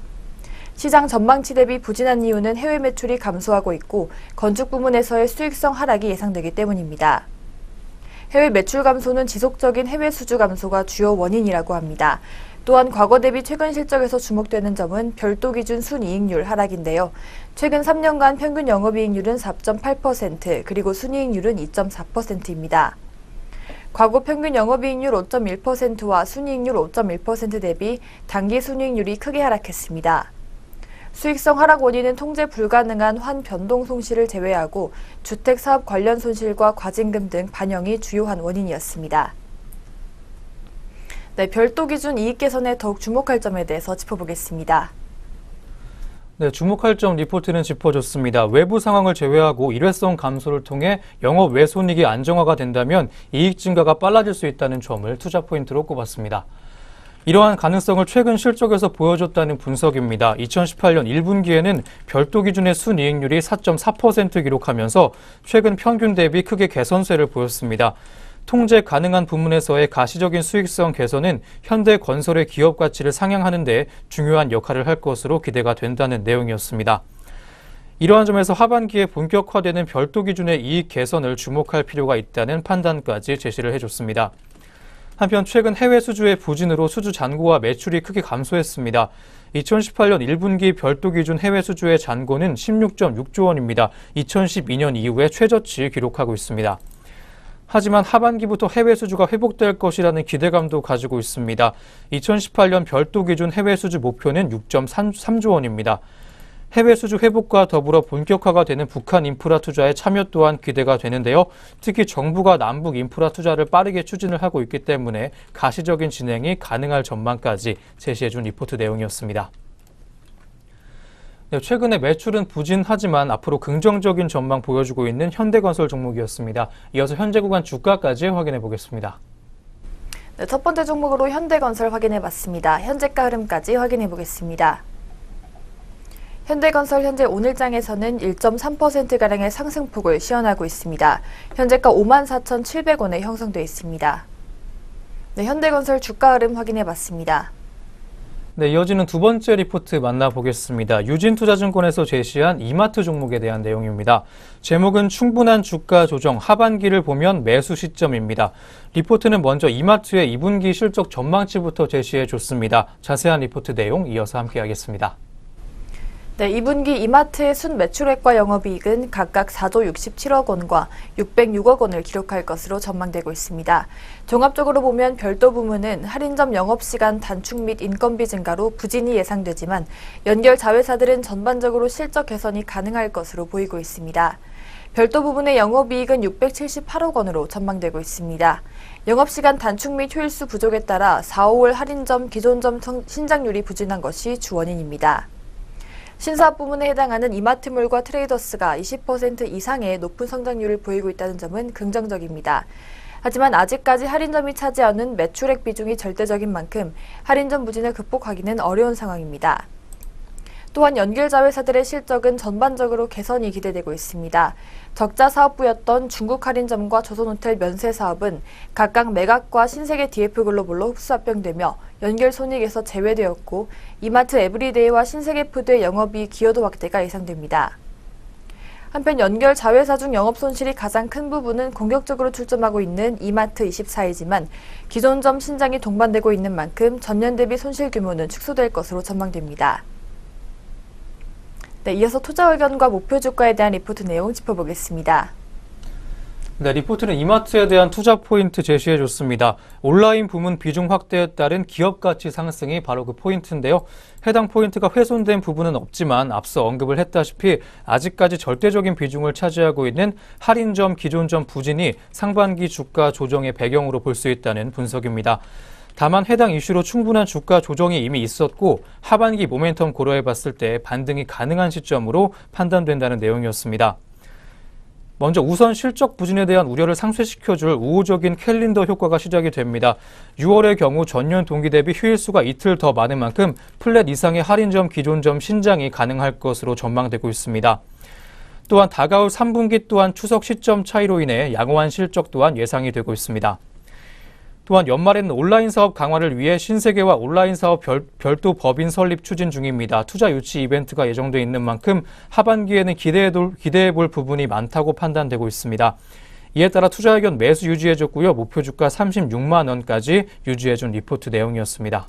시장 전망치 대비 부진한 이유는 해외 매출이 감소하고 있고 건축 부문에서의 수익성 하락이 예상되기 때문입니다. 해외 매출 감소는 지속적인 해외 수주 감소가 주요 원인이라고 합니다. 또한 과거 대비 최근 실적에서 주목되는 점은 별도 기준 순이익률 하락인데요. 최근 3년간 평균 영업이익률은 4.8% 그리고 순이익률은 2.4%입니다. 과거 평균 영업이익률 5.1%와 순이익률 5.1% 대비 단기 순이익률이 크게 하락했습니다. 수익성 하락 원인은 통제 불가능한 환변동 손실을 제외하고 주택사업 관련 손실과 과징금 등 반영이 주요한 원인이었습니다. 네, 별도 기준 이익 개선에 더욱 주목할 점에 대해서 짚어보겠습니다. 네, 주목할 점 리포트는 짚어줬습니다. 외부 상황을 제외하고 일회성 감소를 통해 영업 외손익이 안정화가 된다면 이익 증가가 빨라질 수 있다는 점을 투자 포인트로 꼽았습니다. 이러한 가능성을 최근 실적에서 보여줬다는 분석입니다. 2018년 1분기에는 별도 기준의 순이익률이 4.4% 기록하면서 최근 평균 대비 크게 개선세를 보였습니다. 통제 가능한 부문에서의 가시적인 수익성 개선은 현대건설의 기업 가치를 상향하는 데 중요한 역할을 할 것으로 기대가 된다는 내용이었습니다. 이러한 점에서 하반기에 본격화되는 별도 기준의 이익 개선을 주목할 필요가 있다는 판단까지 제시를 해줬습니다. 한편 최근 해외 수주의 부진으로 수주 잔고와 매출이 크게 감소했습니다. 2018년 1분기 별도 기준 해외 수주의 잔고는 16.6조 원입니다. 2012년 이후에 최저치 기록하고 있습니다. 하지만 하반기부터 해외 수주가 회복될 것이라는 기대감도 가지고 있습니다. 2018년 별도 기준 해외 수주 목표는 6.3조 원입니다. 해외 수주 회복과 더불어 본격화가 되는 북한 인프라 투자에 참여 또한 기대가 되는데요. 특히 정부가 남북 인프라 투자를 빠르게 추진을 하고 있기 때문에 가시적인 진행이 가능할 전망까지 제시해준 리포트 내용이었습니다. 네, 최근에 매출은 부진하지만 앞으로 긍정적인 전망 보여주고 있는 현대건설 종목이었습니다. 이어서 현재 구간 주가까지 확인해 보겠습니다. 네, 첫 번째 종목으로 현대건설 확인해 봤습니다. 현재가 흐름까지 확인해 보겠습니다. 현대건설 현재 오늘장에서는 1.3%가량의 상승폭을 시현하고 있습니다. 현재가 54,700원에 형성돼 있습니다. 네, 현대건설 주가 흐름 확인해 봤습니다. 네, 이어지는 두 번째 리포트 만나보겠습니다. 유진투자증권에서 제시한 이마트 종목에 대한 내용입니다. 제목은 충분한 주가 조정, 하반기를 보면 매수 시점입니다. 리포트는 먼저 이마트의 2분기 실적 전망치부터 제시해 줬습니다. 자세한 리포트 내용 이어서 함께하겠습니다. 네, 2분기 이마트의 순매출액과 영업이익은 각각 4조 67억 원과 606억 원을 기록할 것으로 전망되고 있습니다. 종합적으로 보면 별도 부문은 할인점 영업시간 단축 및 인건비 증가로 부진이 예상되지만 연결 자회사들은 전반적으로 실적 개선이 가능할 것으로 보이고 있습니다. 별도 부분의 영업이익은 678억 원으로 전망되고 있습니다. 영업시간 단축 및 효율수 부족에 따라 4, 5월 할인점 기존점 신장률이 부진한 것이 주 원인입니다. 신사업 부문에 해당하는 이마트몰과 트레이더스가 20% 이상의 높은 성장률을 보이고 있다는 점은 긍정적입니다. 하지만 아직까지 할인점이 차지하는 매출액 비중이 절대적인 만큼 할인점 부진을 극복하기는 어려운 상황입니다. 또한 연결자회사들의 실적은 전반적으로 개선이 기대되고 있습니다. 적자 사업부였던 중국 할인점과 조선호텔 면세 사업은 각각 매각과 신세계 DF글로벌로 흡수 합병되며 연결 손익에서 제외되었고 이마트 에브리데이와 신세계푸드의 영업이익 기여도 확대가 예상됩니다. 한편 연결 자회사 중 영업 손실이 가장 큰 부분은 공격적으로 출점하고 있는 이마트24이지만 기존점 신장이 동반되고 있는 만큼 전년 대비 손실 규모는 축소될 것으로 전망됩니다. 네, 이어서 투자 의견과 목표 주가에 대한 리포트 내용 짚어보겠습니다. 네, 리포트는 이마트에 대한 투자 포인트 제시해줬습니다. 온라인 부문 비중 확대에 따른 기업 가치 상승이 바로 그 포인트인데요. 해당 포인트가 훼손된 부분은 없지만 앞서 언급을 했다시피 아직까지 절대적인 비중을 차지하고 있는 할인점, 기존점 부진이 상반기 주가 조정의 배경으로 볼 수 있다는 분석입니다. 다만 해당 이슈로 충분한 주가 조정이 이미 있었고 하반기 모멘텀 고려해봤을 때 반등이 가능한 시점으로 판단된다는 내용이었습니다. 먼저 우선 실적 부진에 대한 우려를 상쇄시켜줄 우호적인 캘린더 효과가 시작이 됩니다. 6월의 경우 전년 동기 대비 휴일수가 이틀 더 많은 만큼 플랫 이상의 할인점, 기존점 신장이 가능할 것으로 전망되고 있습니다. 또한 다가올 3분기 또한 추석 시점 차이로 인해 양호한 실적 또한 예상이 되고 있습니다. 또한 연말에는 온라인 사업 강화를 위해 신세계와 온라인 사업 별도 법인 설립 추진 중입니다. 투자 유치 이벤트가 예정돼 있는 만큼 하반기에는 기대해볼 부분이 많다고 판단되고 있습니다. 이에 따라 투자 의견 매수 유지해줬고요. 목표 주가 36만 원까지 유지해준 리포트 내용이었습니다.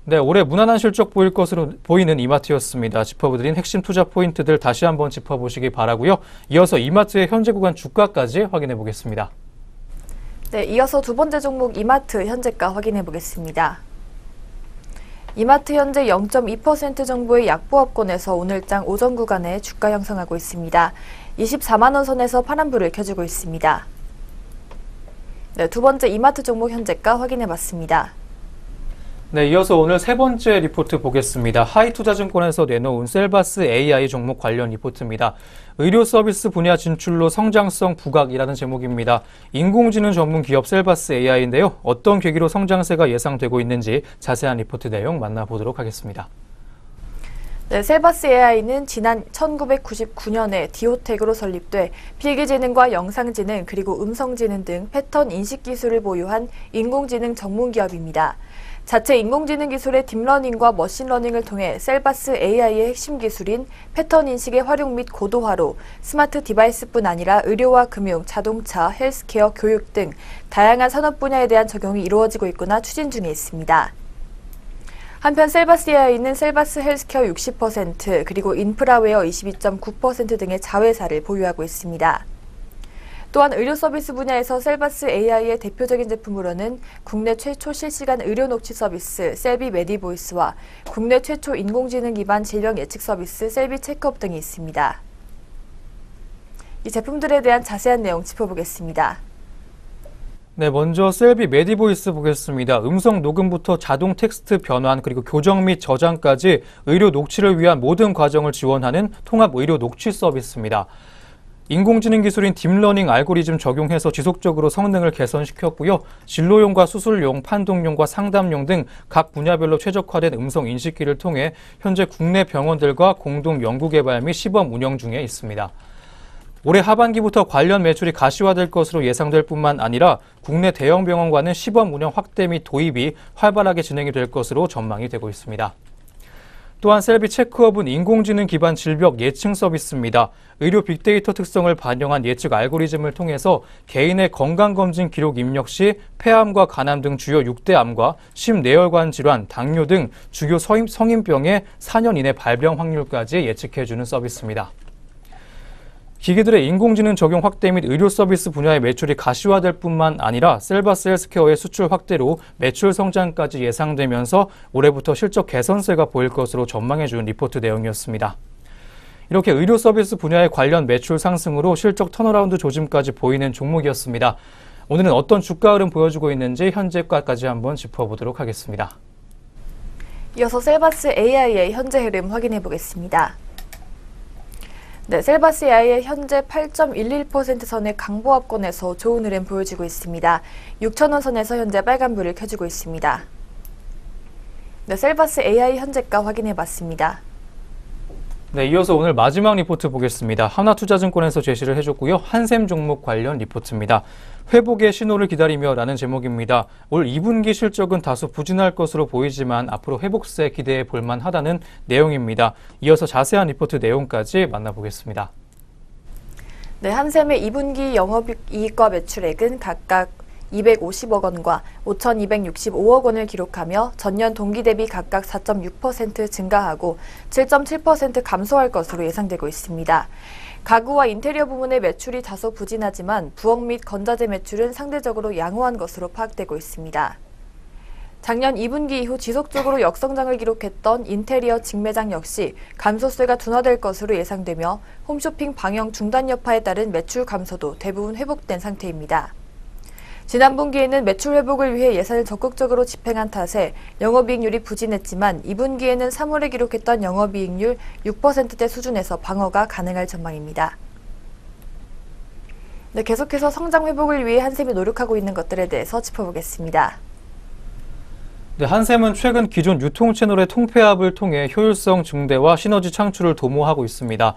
네, 올해 무난한 실적 보일 것으로 보이는 이마트였습니다. 짚어드린 핵심 투자 포인트들 다시 한번 짚어보시기 바라고요. 이어서 이마트의 현재 구간 주가까지 확인해 보겠습니다. 네, 이어서 두 번째 종목 이마트 현재가 확인해 보겠습니다. 이마트 현재 0.2% 정도의 약보합권에서 오늘장 오전 구간에 주가 형성하고 있습니다. 24만 원 선에서 파란불을 켜주고 있습니다. 네, 두 번째 이마트 종목 현재가 확인해 봤습니다. 네, 이어서 오늘 세 번째 리포트 보겠습니다. 하이투자증권에서 내놓은 셀바스 AI 종목 관련 리포트입니다. 의료 서비스 분야 진출로 성장성 부각이라는 제목입니다. 인공지능 전문 기업 셀바스 AI인데요. 어떤 계기로 성장세가 예상되고 있는지 자세한 리포트 내용 만나보도록 하겠습니다. 네, 셀바스 AI는 지난 1999년에 디오텍으로 설립돼 필기지능과 영상지능 그리고 음성지능 등 패턴 인식 기술을 보유한 인공지능 전문 기업입니다. 자체 인공지능 기술의 딥러닝과 머신러닝을 통해 셀바스 AI의 핵심 기술인 패턴 인식의 활용 및 고도화로 스마트 디바이스뿐 아니라 의료와 금융, 자동차, 헬스케어, 교육 등 다양한 산업 분야에 대한 적용이 이루어지고 있거나 추진 중에 있습니다. 한편 셀바스 AI는 셀바스 헬스케어 60% 그리고 인프라웨어 22.9% 등의 자회사를 보유하고 있습니다. 또한 의료 서비스 분야에서 셀바스 AI의 대표적인 제품으로는 국내 최초 실시간 의료 녹취 서비스 셀비 메디보이스와 국내 최초 인공지능 기반 질병 예측 서비스 셀비 체크업 등이 있습니다. 이 제품들에 대한 자세한 내용 짚어보겠습니다. 네, 먼저 셀비 메디보이스 보겠습니다. 음성 녹음부터 자동 텍스트 변환 그리고 교정 및 저장까지 의료 녹취를 위한 모든 과정을 지원하는 통합 의료 녹취 서비스입니다. 인공지능 기술인 딥러닝 알고리즘 적용해서 지속적으로 성능을 개선시켰고요. 진로용과 수술용, 판독용과 상담용 등 각 분야별로 최적화된 음성 인식기를 통해 현재 국내 병원들과 공동 연구개발 및 시범 운영 중에 있습니다. 올해 하반기부터 관련 매출이 가시화될 것으로 예상될 뿐만 아니라 국내 대형 병원과는 시범 운영 확대 및 도입이 활발하게 진행이 될 것으로 전망이 되고 있습니다. 또한 셀비 체크업은 인공지능 기반 질병 예측 서비스입니다. 의료 빅데이터 특성을 반영한 예측 알고리즘을 통해서 개인의 건강검진 기록 입력 시 폐암과 간암 등 주요 6대 암과 심내혈관 질환, 당뇨 등 주요 성인병의 4년 이내 발병 확률까지 예측해주는 서비스입니다. 기기들의 인공지능 적용 확대 및 의료 서비스 분야의 매출이 가시화될 뿐만 아니라 셀바스 헬스케어의 수출 확대로 매출 성장까지 예상되면서 올해부터 실적 개선세가 보일 것으로 전망해준 리포트 내용이었습니다. 이렇게 의료 서비스 분야의 관련 매출 상승으로 실적 턴어라운드 조짐까지 보이는 종목이었습니다. 오늘은 어떤 주가 흐름 보여주고 있는지 현재가까지 한번 짚어보도록 하겠습니다. 이어서 셀바스 AI의 현재 흐름 확인해 보겠습니다. 네, 셀바스 AI의 현재 8.11% 선의 강보합권에서 좋은 흐름 보여지고 있습니다. 6,000원 선에서 현재 빨간불을 켜주고 있습니다. 네, 셀바스 AI 현재가 확인해 봤습니다. 네, 이어서 오늘 마지막 리포트 보겠습니다. 하나투자증권에서 제시를 해줬고요. 한샘 종목 관련 리포트입니다. 회복의 신호를 기다리며 라는 제목입니다. 올 2분기 실적은 다소 부진할 것으로 보이지만 앞으로 회복세 기대해 볼만 하다는 내용입니다. 이어서 자세한 리포트 내용까지 만나보겠습니다. 네, 한샘의 2분기 영업이익과 매출액은 각각 250억 원과 5,265억 원을 기록하며 전년 동기 대비 각각 4.6% 증가하고 7.7% 감소할 것으로 예상되고 있습니다. 가구와 인테리어 부문의 매출이 다소 부진하지만 부엌 및 건자재 매출은 상대적으로 양호한 것으로 파악되고 있습니다. 작년 2분기 이후 지속적으로 역성장을 기록했던 인테리어 직매장 역시 감소세가 둔화될 것으로 예상되며 홈쇼핑 방영 중단 여파에 따른 매출 감소도 대부분 회복된 상태입니다. 지난 분기에는 매출 회복을 위해 예산을 적극적으로 집행한 탓에 영업이익률이 부진했지만 2분기에는 3월에 기록했던 영업이익률 6%대 수준에서 방어가 가능할 전망입니다. 네, 계속해서 성장 회복을 위해 한샘이 노력하고 있는 것들에 대해서 짚어보겠습니다. 네, 한샘은 최근 기존 유통 채널의 통폐합을 통해 효율성 증대와 시너지 창출을 도모하고 있습니다.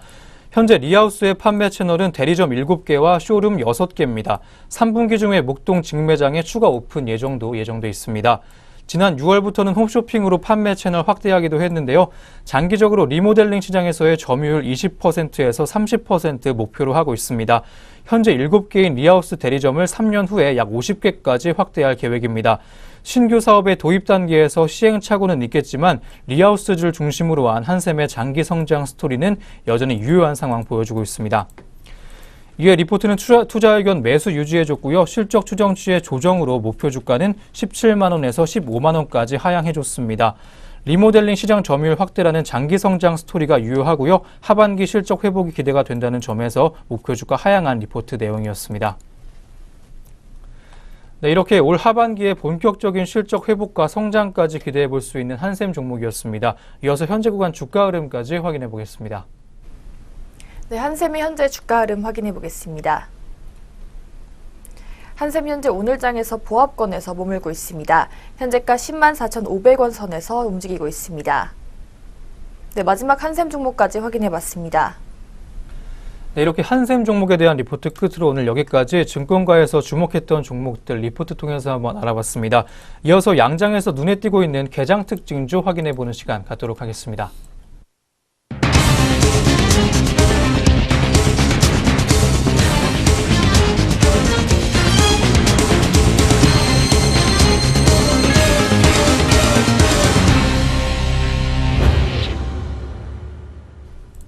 현재 리하우스의 판매 채널은 대리점 7개와 쇼룸 6개입니다. 3분기 중에 목동 직매장의 추가 오픈 예정도 예정돼 있습니다. 지난 6월부터는 홈쇼핑으로 판매 채널 확대하기도 했는데요. 장기적으로 리모델링 시장에서의 점유율 20%에서 30% 목표로 하고 있습니다. 현재 7개인 리하우스 대리점을 3년 후에 약 50개까지 확대할 계획입니다. 신규 사업의 도입 단계에서 시행착오는 있겠지만 리하우스를 중심으로 한 한샘의 장기 성장 스토리는 여전히 유효한 상황 보여주고 있습니다. 이에 리포트는 투자 의견 매수 유지해줬고요. 실적 추정치의 조정으로 목표 주가는 17만 원에서 15만 원까지 하향해줬습니다. 리모델링 시장 점유율 확대라는 장기 성장 스토리가 유효하고요. 하반기 실적 회복이 기대가 된다는 점에서 목표 주가 하향한 리포트 내용이었습니다. 네, 이렇게 올 하반기에 본격적인 실적 회복과 성장까지 기대해 볼 수 있는 한샘 종목이었습니다. 이어서 현재 구간 주가 흐름까지 확인해 보겠습니다. 네, 한샘의 현재 주가 흐름 확인해 보겠습니다. 한샘 현재 오늘장에서 보합권에서 머물고 있습니다. 현재가 104,500원 선에서 움직이고 있습니다. 네, 마지막 한샘 종목까지 확인해 봤습니다. 네, 이렇게 한샘 종목에 대한 리포트 끝으로 오늘 여기까지 증권가에서 주목했던 종목들 리포트 통해서 한번 알아봤습니다. 이어서 양장에서 눈에 띄고 있는 개장 특징주 확인해 보는 시간 갖도록 하겠습니다.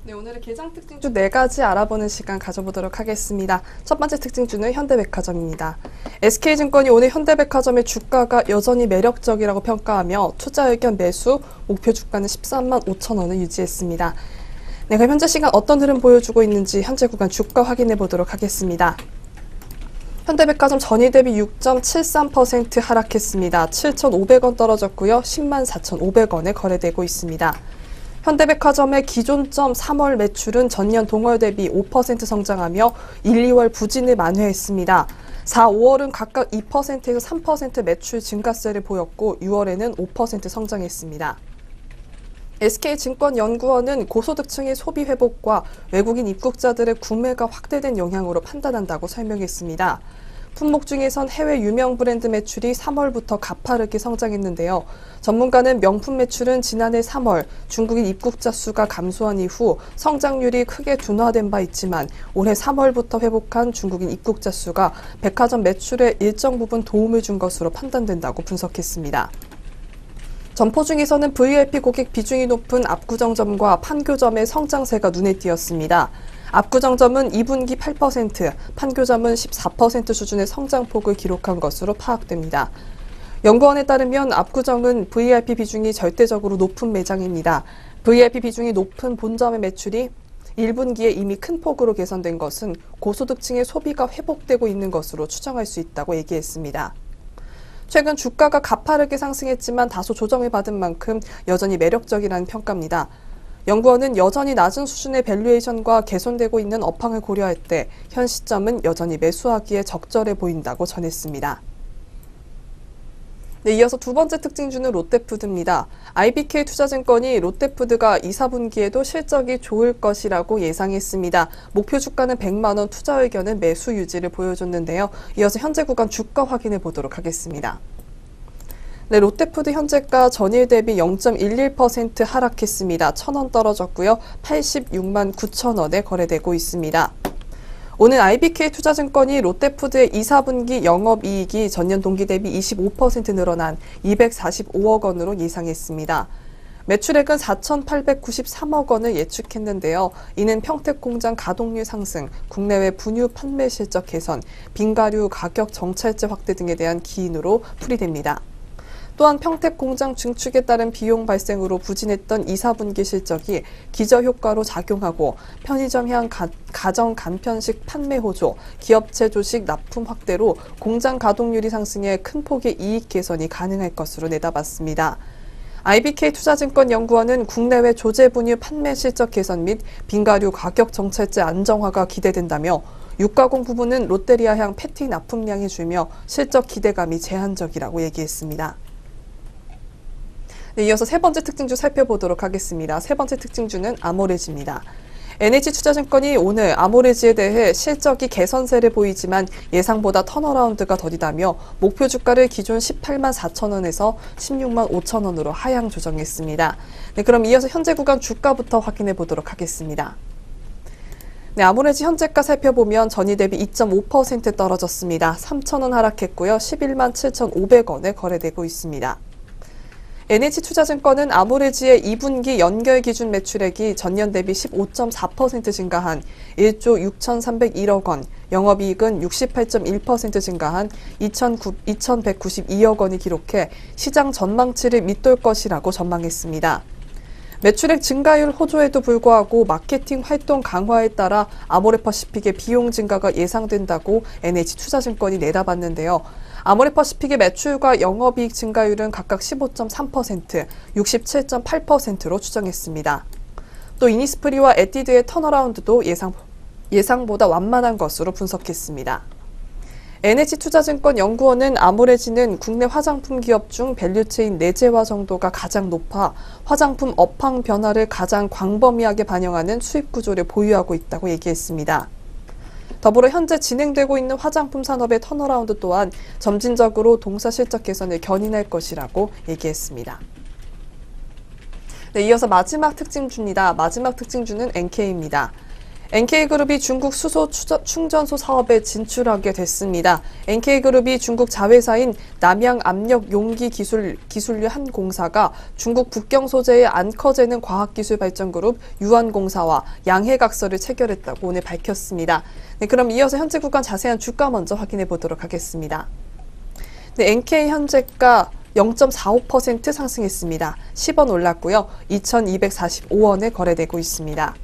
네, 오늘의 개장 특징주 4가지 알아보는 시간 가져보도록 하겠습니다. 첫 번째 특징주는 현대백화점입니다. SK증권이 오늘 현대백화점의 주가가 여전히 매력적이라고 평가하며 투자 의견 매수, 목표 주가는 13만 5천 원을 유지했습니다. 네, 그럼 현재 시간 어떤 흐름 보여주고 있는지 현재 구간 주가 확인해 보도록 하겠습니다. 현대백화점 전일 대비 6.73% 하락했습니다. 7,500원 떨어졌고요. 10만 4,500원에 거래되고 있습니다. 현대백화점의 기존점 3월 매출은 전년 동월 대비 5% 성장하며 1, 2월 부진을 만회했습니다. 4, 5월은 각각 2%에서 3% 매출 증가세를 보였고 6월에는 5% 성장했습니다. SK증권연구원은 고소득층의 소비 회복과 외국인 입국자들의 구매가 확대된 영향으로 판단한다고 설명했습니다. 품목 중에선 해외 유명 브랜드 매출이 3월부터 가파르게 성장했는데요. 전문가는 명품 매출은 지난해 3월 중국인 입국자 수가 감소한 이후 성장률이 크게 둔화된 바 있지만 올해 3월부터 회복한 중국인 입국자 수가 백화점 매출에 일정 부분 도움을 준 것으로 판단된다고 분석했습니다. 점포 중에서는 VIP 고객 비중이 높은 압구정점과 판교점의 성장세가 눈에 띄었습니다. 압구정점은 2분기 8%, 판교점은 14% 수준의 성장폭을 기록한 것으로 파악됩니다. 연구원에 따르면 압구정은 VIP 비중이 절대적으로 높은 매장입니다. VIP 비중이 높은 본점의 매출이 1분기에 이미 큰 폭으로 개선된 것은 고소득층의 소비가 회복되고 있는 것으로 추정할 수 있다고 얘기했습니다. 최근 주가가 가파르게 상승했지만 다소 조정을 받은 만큼 여전히 매력적이라는 평가입니다. 연구원은 여전히 낮은 수준의 밸류에이션과 개선되고 있는 업황을 고려할 때 현 시점은 여전히 매수하기에 적절해 보인다고 전했습니다. 네, 이어서 두 번째 특징주는 롯데푸드입니다. IBK 투자증권이 롯데푸드가 2, 4분기에도 실적이 좋을 것이라고 예상했습니다. 목표 주가는 100만 원, 투자 의견은 매수 유지를 보여줬는데요. 이어서 현재 구간 주가 확인해 보도록 하겠습니다. 네, 롯데푸드 현재가 전일 대비 0.11% 하락했습니다. 1,000원 떨어졌고요. 86만 9천 원에 거래되고 있습니다. 오늘 IBK 투자증권이 롯데푸드의 2, 4분기 영업이익이 전년 동기 대비 25% 늘어난 245억 원으로 예상했습니다. 매출액은 4,893억 원을 예측했는데요. 이는 평택공장 가동률 상승, 국내외 분유 판매 실적 개선, 빙가류 가격 정찰제 확대 등에 대한 기인으로 풀이됩니다. 또한 평택공장 증축에 따른 비용 발생으로 부진했던 2, 4분기 실적이 기저효과로 작용하고 편의점 향 가정 간편식 판매 호조, 기업체 조식 납품 확대로 공장 가동률이 상승해 큰 폭의 이익 개선이 가능할 것으로 내다봤습니다. IBK 투자증권 연구원은 국내외 조제 분유 판매 실적 개선 및 빙가류 가격 정찰제 안정화가 기대된다며 육가공 부분은 롯데리아향 패티 납품량이 줄며 실적 기대감이 제한적이라고 얘기했습니다. 네, 이어서 세 번째 특징주 살펴보도록 하겠습니다. 세 번째 특징주는 아모레지입니다. NH투자증권이 오늘 아모레지에 대해 실적이 개선세를 보이지만 예상보다 턴어라운드가 더디다며 목표 주가를 기존 18만 4천 원에서 16만 5천 원으로 하향 조정했습니다. 네, 그럼 이어서 현재 구간 주가부터 확인해 보도록 하겠습니다. 네, 아모레지 현재가 살펴보면 전일 대비 2.5% 떨어졌습니다. 3천 원 하락했고요. 11만 7,500원에 거래되고 있습니다. NH투자증권은 아모레지의 2분기 연결 기준 매출액이 전년 대비 15.4% 증가한 1조 6,301억 원, 영업이익은 68.1% 증가한 2,192억 원이 기록해 시장 전망치를 밑돌 것이라고 전망했습니다. 매출액 증가율 호조에도 불구하고 마케팅 활동 강화에 따라 아모레퍼시픽의 비용 증가가 예상된다고 NH투자증권이 내다봤는데요. 아모레퍼시픽의 매출과 영업이익 증가율은 각각 15.3%, 67.8%로 추정했습니다. 또 이니스프리와 에뛰드의 턴어라운드도 예상보다 완만한 것으로 분석했습니다. NH투자증권 연구원은 아모레지는 국내 화장품 기업 중 밸류체인 내재화 정도가 가장 높아 화장품 업황 변화를 가장 광범위하게 반영하는 수입 구조를 보유하고 있다고 얘기했습니다. 더불어 현재 진행되고 있는 화장품 산업의 턴어라운드 또한 점진적으로 동사 실적 개선을 견인할 것이라고 얘기했습니다. 네, 이어서 마지막 특징주입니다. 마지막 특징주는 NK입니다. NK그룹이 중국 수소 충전소 사업에 진출하게 됐습니다. NK그룹이 중국 자회사인 남양 압력 용기 기술류 한 공사가 중국 북경 소재의 안커제능 과학기술발전그룹 유한공사와 양해각서를 체결했다고 오늘 밝혔습니다. 네, 그럼 이어서 현재 구간 자세한 주가 먼저 확인해 보도록 하겠습니다. 네, NK 현재가 0.45% 상승했습니다. 10원 올랐고요. 2,245원에 거래되고 있습니다.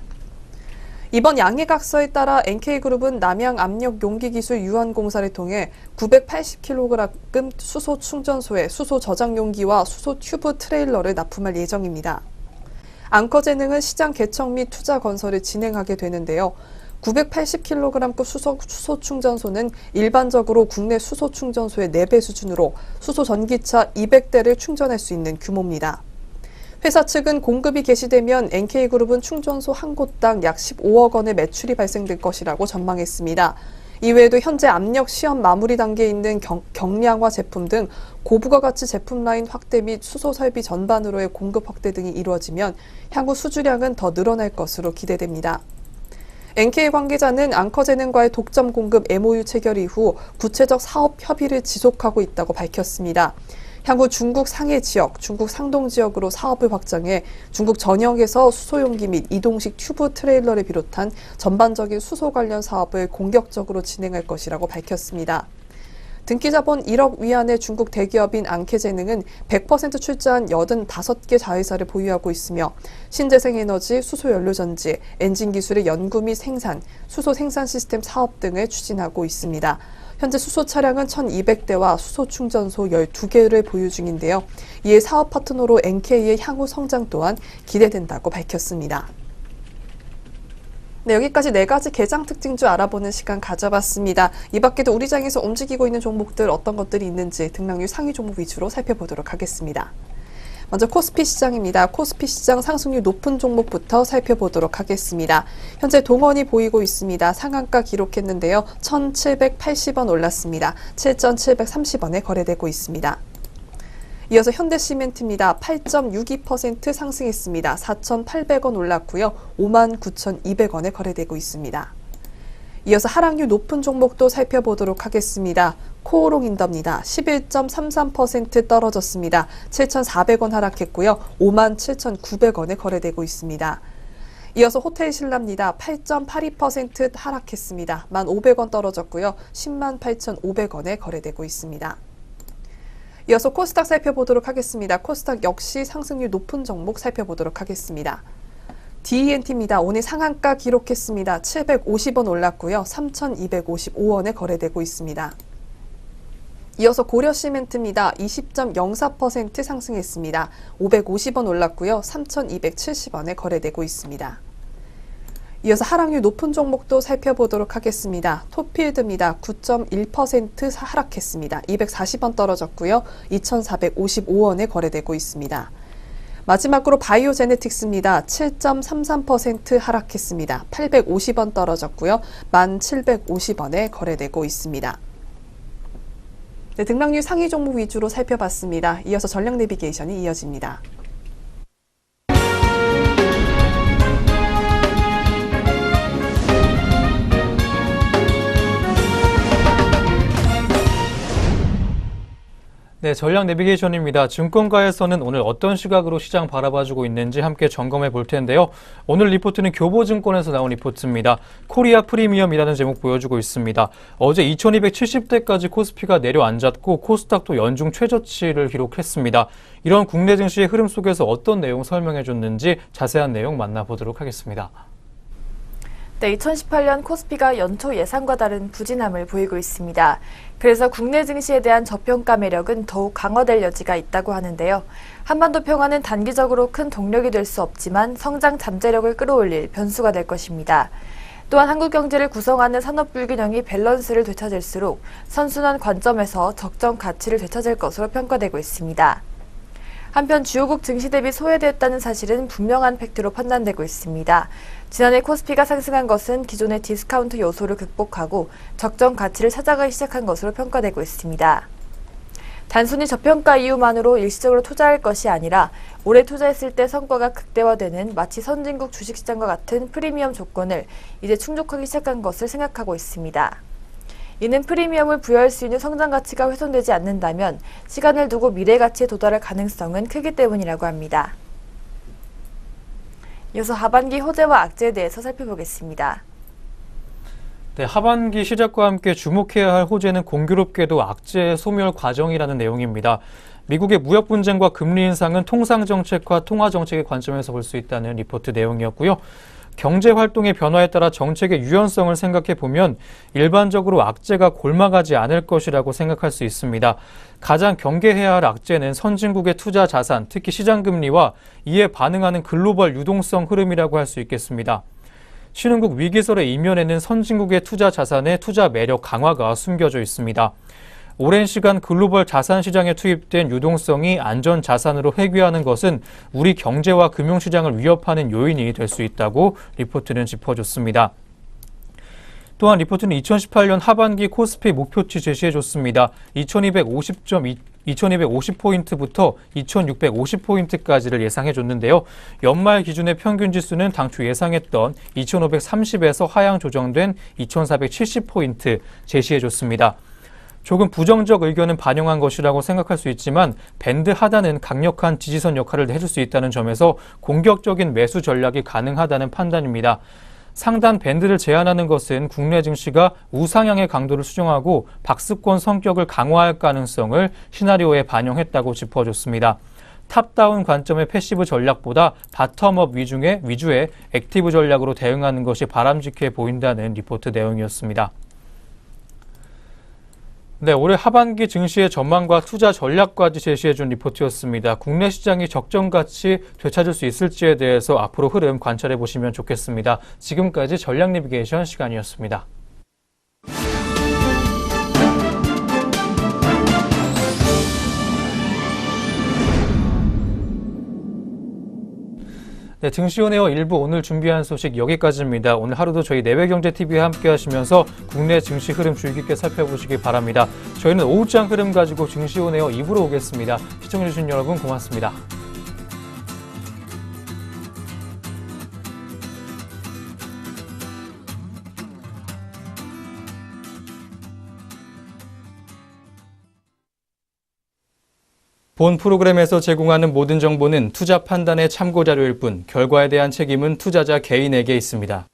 이번 양해각서에 따라 NK그룹은 남양 압력 용기 기술 유한공사를 통해 980kg 수소 충전소에 수소 저장 용기와 수소 튜브 트레일러를 납품할 예정입니다. 앙커제능은 시장 개척 및 투자 건설을 진행하게 되는데요. 980kg급 수소 충전소는 일반적으로 국내 수소 충전소의 4배 수준으로 수소 전기차 200대를 충전할 수 있는 규모입니다. 회사 측은 공급이 개시되면 NK그룹은 충전소 한 곳당 약 15억 원의 매출이 발생될 것이라고 전망했습니다. 이외에도 현재 압력 시험 마무리 단계에 있는 경량화 제품 등 고부가가치 제품 라인 확대 및 수소 설비 전반으로의 공급 확대 등이 이루어지면 향후 수주량은 더 늘어날 것으로 기대됩니다. NK 관계자는 앙커제능과의 독점 공급 MOU 체결 이후 구체적 사업 협의를 지속하고 있다고 밝혔습니다. 향후 중국 상해 지역, 중국 상동 지역으로 사업을 확장해 중국 전역에서 수소용기 및 이동식 튜브 트레일러를 비롯한 전반적인 수소 관련 사업을 공격적으로 진행할 것이라고 밝혔습니다. 등기자본 1억 위안의 중국 대기업인 앙케제능은 100% 출자한 85개 자회사를 보유하고 있으며 신재생에너지, 수소연료전지, 엔진기술의 연구 및 생산, 수소 생산 시스템 사업 등을 추진하고 있습니다. 현재 수소 차량은 1,200대와 수소 충전소 12개를 보유 중인데요. 이에 사업 파트너로 NK의 향후 성장 또한 기대된다고 밝혔습니다. 네, 여기까지 4가지 개장 특징주 알아보는 시간 가져봤습니다. 이 밖에도 우리 장에서 움직이고 있는 종목들 어떤 것들이 있는지 등락률 상위 종목 위주로 살펴보도록 하겠습니다. 먼저 코스피 시장입니다. 코스피 시장 상승률 높은 종목부터 살펴보도록 하겠습니다. 현재 동원이 보이고 있습니다. 상한가 기록했는데요. 1,780원 올랐습니다. 7,730원에 거래되고 있습니다. 이어서 현대시멘트입니다. 8.62% 상승했습니다. 4,800원 올랐고요. 59,200원에 거래되고 있습니다. 이어서 하락률 높은 종목도 살펴보도록 하겠습니다. 코오롱인더입니다. 11.33% 떨어졌습니다. 7,400원 하락했고요. 57,900원에 거래되고 있습니다. 이어서 호텔신라입니다. 8.82% 하락했습니다. 1,500원 떨어졌고요. 108,500원에 거래되고 있습니다. 이어서 코스닥 살펴보도록 하겠습니다. 코스닥 역시 상승률 높은 종목 살펴보도록 하겠습니다. DENT입니다. 오늘 상한가 기록했습니다. 750원 올랐고요. 3,255원에 거래되고 있습니다. 이어서 고려시멘트입니다. 20.04% 상승했습니다. 550원 올랐고요. 3,270원에 거래되고 있습니다. 이어서 하락률 높은 종목도 살펴보도록 하겠습니다. 톱필드입니다. 9.1% 하락했습니다. 240원 떨어졌고요. 2,455원에 거래되고 있습니다. 마지막으로 바이오제네틱스입니다. 7.33% 하락했습니다. 850원 떨어졌고요. 1,750원에 거래되고 있습니다. 네, 등락률 상위 종목 위주로 살펴봤습니다. 이어서 전략 내비게이션이 이어집니다. 네, 전략 내비게이션입니다. 증권가에서는 오늘 어떤 시각으로 시장 바라봐주고 있는지 함께 점검해 볼 텐데요. 오늘 리포트는 교보증권에서 나온 리포트입니다. 코리아 프리미엄이라는 제목 보여주고 있습니다. 어제 2270대까지 코스피가 내려앉았고 코스닥도 연중 최저치를 기록했습니다. 이런 국내 증시의 흐름 속에서 어떤 내용 설명해 줬는지 자세한 내용 만나보도록 하겠습니다. 네, 2018년 코스피가 연초 예상과 다른 부진함을 보이고 있습니다. 그래서 국내 증시에 대한 저평가 매력은 더욱 강화될 여지가 있다고 하는데요. 한반도 평화는 단기적으로 큰 동력이 될 수 없지만 성장 잠재력을 끌어올릴 변수가 될 것입니다. 또한 한국 경제를 구성하는 산업 불균형이 밸런스를 되찾을수록 선순환 관점에서 적정 가치를 되찾을 것으로 평가되고 있습니다. 한편 주요국 증시 대비 소외되었다는 사실은 분명한 팩트로 판단되고 있습니다. 지난해 코스피가 상승한 것은 기존의 디스카운트 요소를 극복하고 적정 가치를 찾아가기 시작한 것으로 평가되고 있습니다. 단순히 저평가 이유만으로 일시적으로 투자할 것이 아니라 오래 투자했을 때 성과가 극대화되는 마치 선진국 주식시장과 같은 프리미엄 조건을 이제 충족하기 시작한 것을 생각하고 있습니다. 이는 프리미엄을 부여할 수 있는 성장 가치가 훼손되지 않는다면 시간을 두고 미래 가치에 도달할 가능성은 크기 때문이라고 합니다. 이어서 하반기 호재와 악재에 대해서 살펴보겠습니다. 네, 하반기 시작과 함께 주목해야 할 호재는 공교롭게도 악재의 소멸 과정이라는 내용입니다. 미국의 무역 분쟁과 금리 인상은 통상 정책과 통화 정책의 관점에서 볼 수 있다는 리포트 내용이었고요. 경제 활동의 변화에 따라 정책의 유연성을 생각해 보면 일반적으로 악재가 골마가지 않을 것이라고 생각할 수 있습니다. 가장 경계해야 할 악재는 선진국의 투자 자산, 특히 시장 금리와 이에 반응하는 글로벌 유동성 흐름이라고 할 수 있겠습니다. 신흥국 위기설의 이면에는 선진국의 투자 자산의 투자 매력 강화가 숨겨져 있습니다. 오랜 시간 글로벌 자산 시장에 투입된 유동성이 안전 자산으로 회귀하는 것은 우리 경제와 금융시장을 위협하는 요인이 될 수 있다고 리포트는 짚어줬습니다. 또한 리포트는 2018년 하반기 코스피 목표치 제시해줬습니다. 2250포인트부터 2650포인트까지를 예상해줬는데요. 연말 기준의 평균 지수는 당초 예상했던 2530에서 하향 조정된 2470포인트 제시해줬습니다. 조금 부정적 의견은 반영한 것이라고 생각할 수 있지만 밴드 하단은 강력한 지지선 역할을 해줄 수 있다는 점에서 공격적인 매수 전략이 가능하다는 판단입니다. 상단 밴드를 제한하는 것은 국내 증시가 우상향의 강도를 수정하고 박스권 성격을 강화할 가능성을 시나리오에 반영했다고 짚어줬습니다. 탑다운 관점의 패시브 전략보다 바텀업 위주의 액티브 전략으로 대응하는 것이 바람직해 보인다는 리포트 내용이었습니다. 네, 올해 하반기 증시의 전망과 투자 전략까지 제시해준 리포트였습니다. 국내 시장이 적정가치 되찾을 수 있을지에 대해서 앞으로 흐름 관찰해 보시면 좋겠습니다. 지금까지 전략 내비게이션 시간이었습니다. 네, 증시온에어 1부 오늘 준비한 소식 여기까지입니다. 오늘 하루도 저희 내외경제TV와 함께 하시면서 국내 증시 흐름 주의 깊게 살펴보시기 바랍니다. 저희는 오후장 흐름 가지고 증시온에어 2부로 오겠습니다. 시청해주신 여러분 고맙습니다. 본 프로그램에서 제공하는 모든 정보는 투자 판단의 참고 자료일 뿐 결과에 대한 책임은 투자자 개인에게 있습니다.